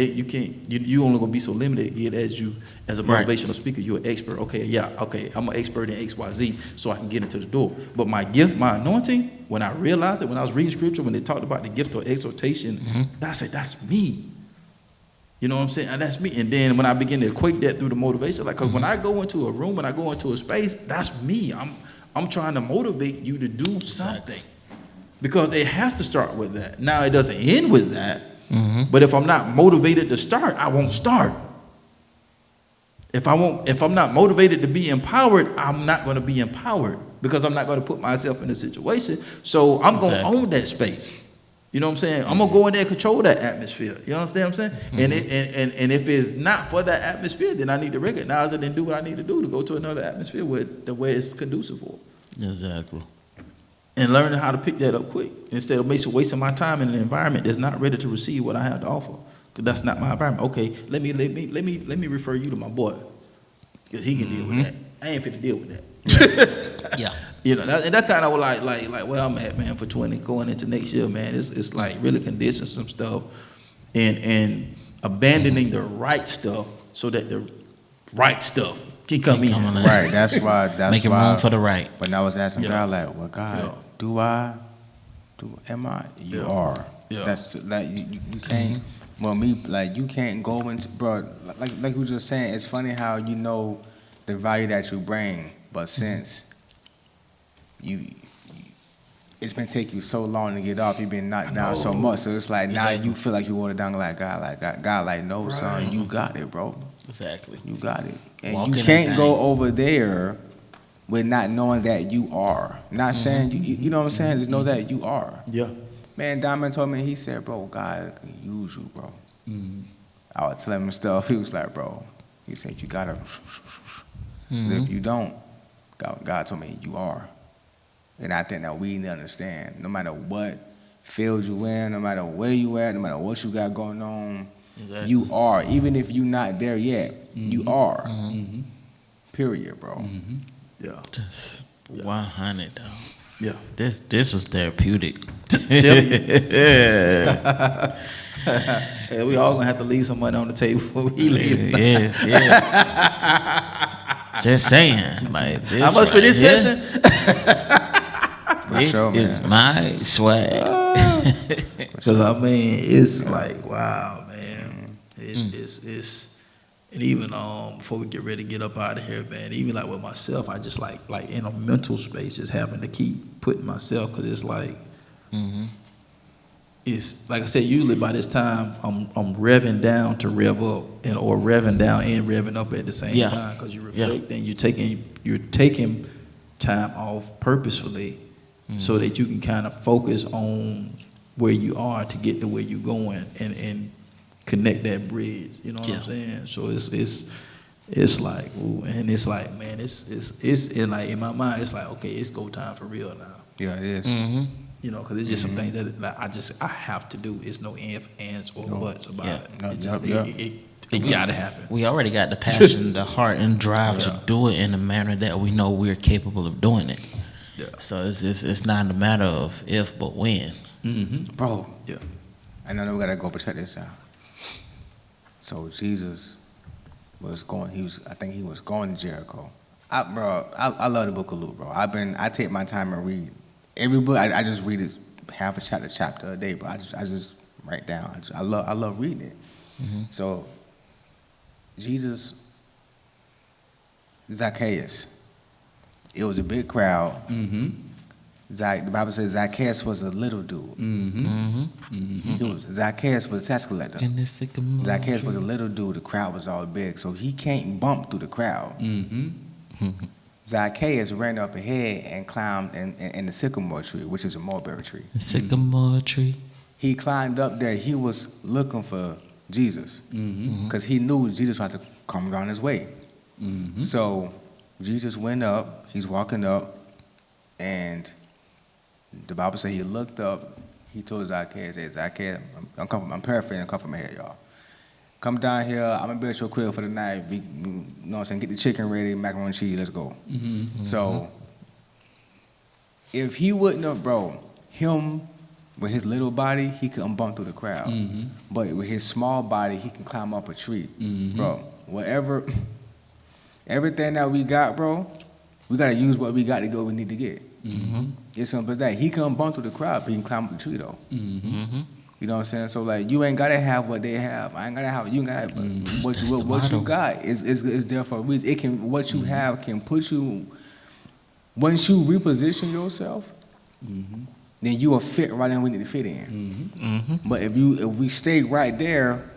A: You only gonna be so limited as a motivational speaker, you're an expert. Okay, I'm an expert in XYZ, so I can get into the door. But my gift, my anointing, when I realized it, when I was reading scripture, when they talked about the gift of exhortation, I said, that's me. You know what I'm saying? And that's me. And then when I begin to equate that through the motivation, like, because when I go into a room, when I go into a space, that's me. I'm trying to motivate you to do something. Because it has to start with that. Now, it doesn't end with that. But if I'm not motivated to start, I won't start. If I'm not motivated to be empowered, I'm not going to be empowered because I'm not going to put myself in a situation. So I'm going to own that space. You know what I'm saying? I'm going to go in there and control that atmosphere. You understand what I'm saying? And if it's not for that atmosphere, then I need to recognize it and do what I need to do to go to another atmosphere where it's conducive for.
D: Exactly.
A: And learning how to pick that up quick instead of wasting my time in an environment that's not ready to receive what I have to offer. Because that's not my environment. Okay, let me refer you to my boy, because he can deal with that. I ain't fit to deal with that.
D: Yeah.
A: And that's kind of like where I'm at, man. For 20 going into next year, man. It's like really conditioning some stuff and abandoning the right stuff so that the right stuff can come in.
B: Right. That's why.
D: Making room for the right.
B: When I was asking God, like, well, God, am I? You are.
A: Yeah.
B: That's like you can't. Well, me, like, you can't go into, bro. Like we just saying, it's funny how you know the value that you bring, but since it's been taking you so long to get off, you've been knocked down so much. So it's like now you feel like you want it down like God, like, no, son, you got it, bro.
D: Exactly.
B: You got it. And
D: Walk
B: you
D: in
B: can't
D: that
B: go
D: thing.
B: over there with not knowing that you are. Not saying, you know what I'm saying? Just know that you are.
A: Yeah.
B: Man, Diamond told me, he said, bro, God can use you, bro. I would tell him stuff. He was like, bro, he said, you got to. If you don't, God told me you are. And I think that we need to understand, no matter what field you in, no matter where you at, no matter what you got going on, you are. Even if you're not there yet, you are. Period, bro.
A: Yeah.
D: Just 100 though.
A: Yeah.
D: This was therapeutic.
A: Yeah, we all gonna have to leave some money on the table before we leave.
D: Yes. Just saying, like this.
A: How much for this session?
D: This
B: sure,
D: is
B: man.
D: my swag.
A: Because I mean, it's like, wow, man. It's and even before we get ready to get up out of here, man. Even like with myself, I just like in a mental space, just having to keep putting myself, because it's like, it's like I said. Usually by this time, I'm revving down to rev up, or revving down and revving up at the same time, because you're reflecting. You're taking time off purposefully, so that you can kind of focus on where you are to get to where you're going, and connect that bridge. You know what I'm saying? So it's like, ooh, and it's like, man, it's like in my mind, it's like, okay, it's go time for real now.
B: Yeah, it is.
A: You know, because it's just some things that like, I have to do. It's no ifs, ands, or buts about it. It gotta happen.
D: We already got the passion, the heart, and drive to do it in a manner that we know we're capable of doing it.
A: Yeah.
D: So it's not a matter of if, but when.
B: Bro.
A: Yeah.
B: I know we gotta go, but check this out. So Jesus was going. I think he was going to Jericho. I love the Book of Luke, bro. I take my time and read every book. I just read it half a chapter a day, bro. I just write down. I love reading it. So Jesus, Zacchaeus. It was a big crowd. The Bible says Zacchaeus was a little dude. Zacchaeus was a tax collector. Zacchaeus was a little dude. The crowd was all big, so he can't bump through the crowd. Zacchaeus ran up ahead and climbed in the sycamore tree, which is a mulberry tree.
D: The sycamore tree.
B: He climbed up there. He was looking for Jesus, because he knew Jesus had to come down his way. So Jesus went up. He's walking up, and the Bible says he looked up. He told Zacchaeus, "Hey, Zacchaeus, I'm paraphrasing. Come from here, y'all. Come down here. I'm gonna build your crib for the night. You know what I'm saying? Get the chicken ready, macaroni and cheese. Let's go." So if he wouldn't have, bro, him with his little body, he couldn't bump through the crowd. But with his small body, he can climb up a tree, bro. Whatever, everything that we got, bro, we gotta use what we got to get what we need to get. It's simple as that. He couldn't bump through the crowd, but he can climb up the tree though. You know what I'm saying? So like, you ain't gotta have what they have. I ain't gotta have. You got what you got is there for a reason. It can what you have can put you. Once you reposition yourself, then you will fit right in where we need to fit in. But if we stay right there,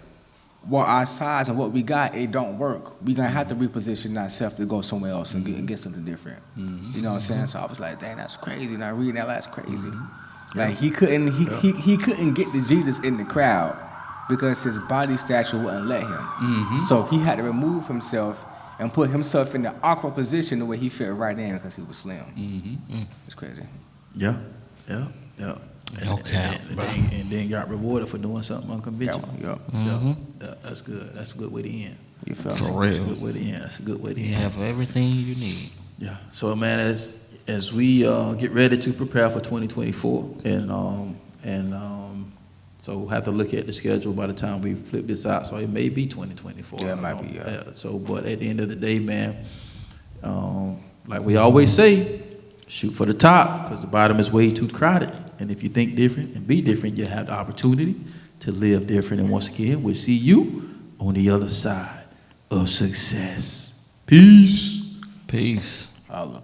B: what our size and what we got, it don't work. We gonna have to reposition ourselves to go somewhere else and get something different. You know what I'm saying? So I was like, dang, that's crazy. And I read that, that's crazy. Like he couldn't get to Jesus in the crowd because his body stature wouldn't let him. So he had to remove himself and put himself in the awkward position the way he fit right in because he was slim. It's crazy.
A: Yeah.
D: Okay.
A: And then got rewarded for doing something unconventional. That's good. That's a good way to end.
B: You feel me?
D: For real.
A: That's a good way to end. That's a good way to
D: You
A: end.
D: have everything you need.
A: Yeah. So man, as we get ready to prepare for 2024, so we'll have to look at the schedule by the time we flip this out. So it may be 2024.
B: Yeah, it might be.
A: So, but at the end of the day, man, like we always say, shoot for the top because the bottom is way too crowded. And if you think different and be different, you have the opportunity to live different. And once again, we'll see you on the other side of success. Peace.
D: Peace.
B: Holla.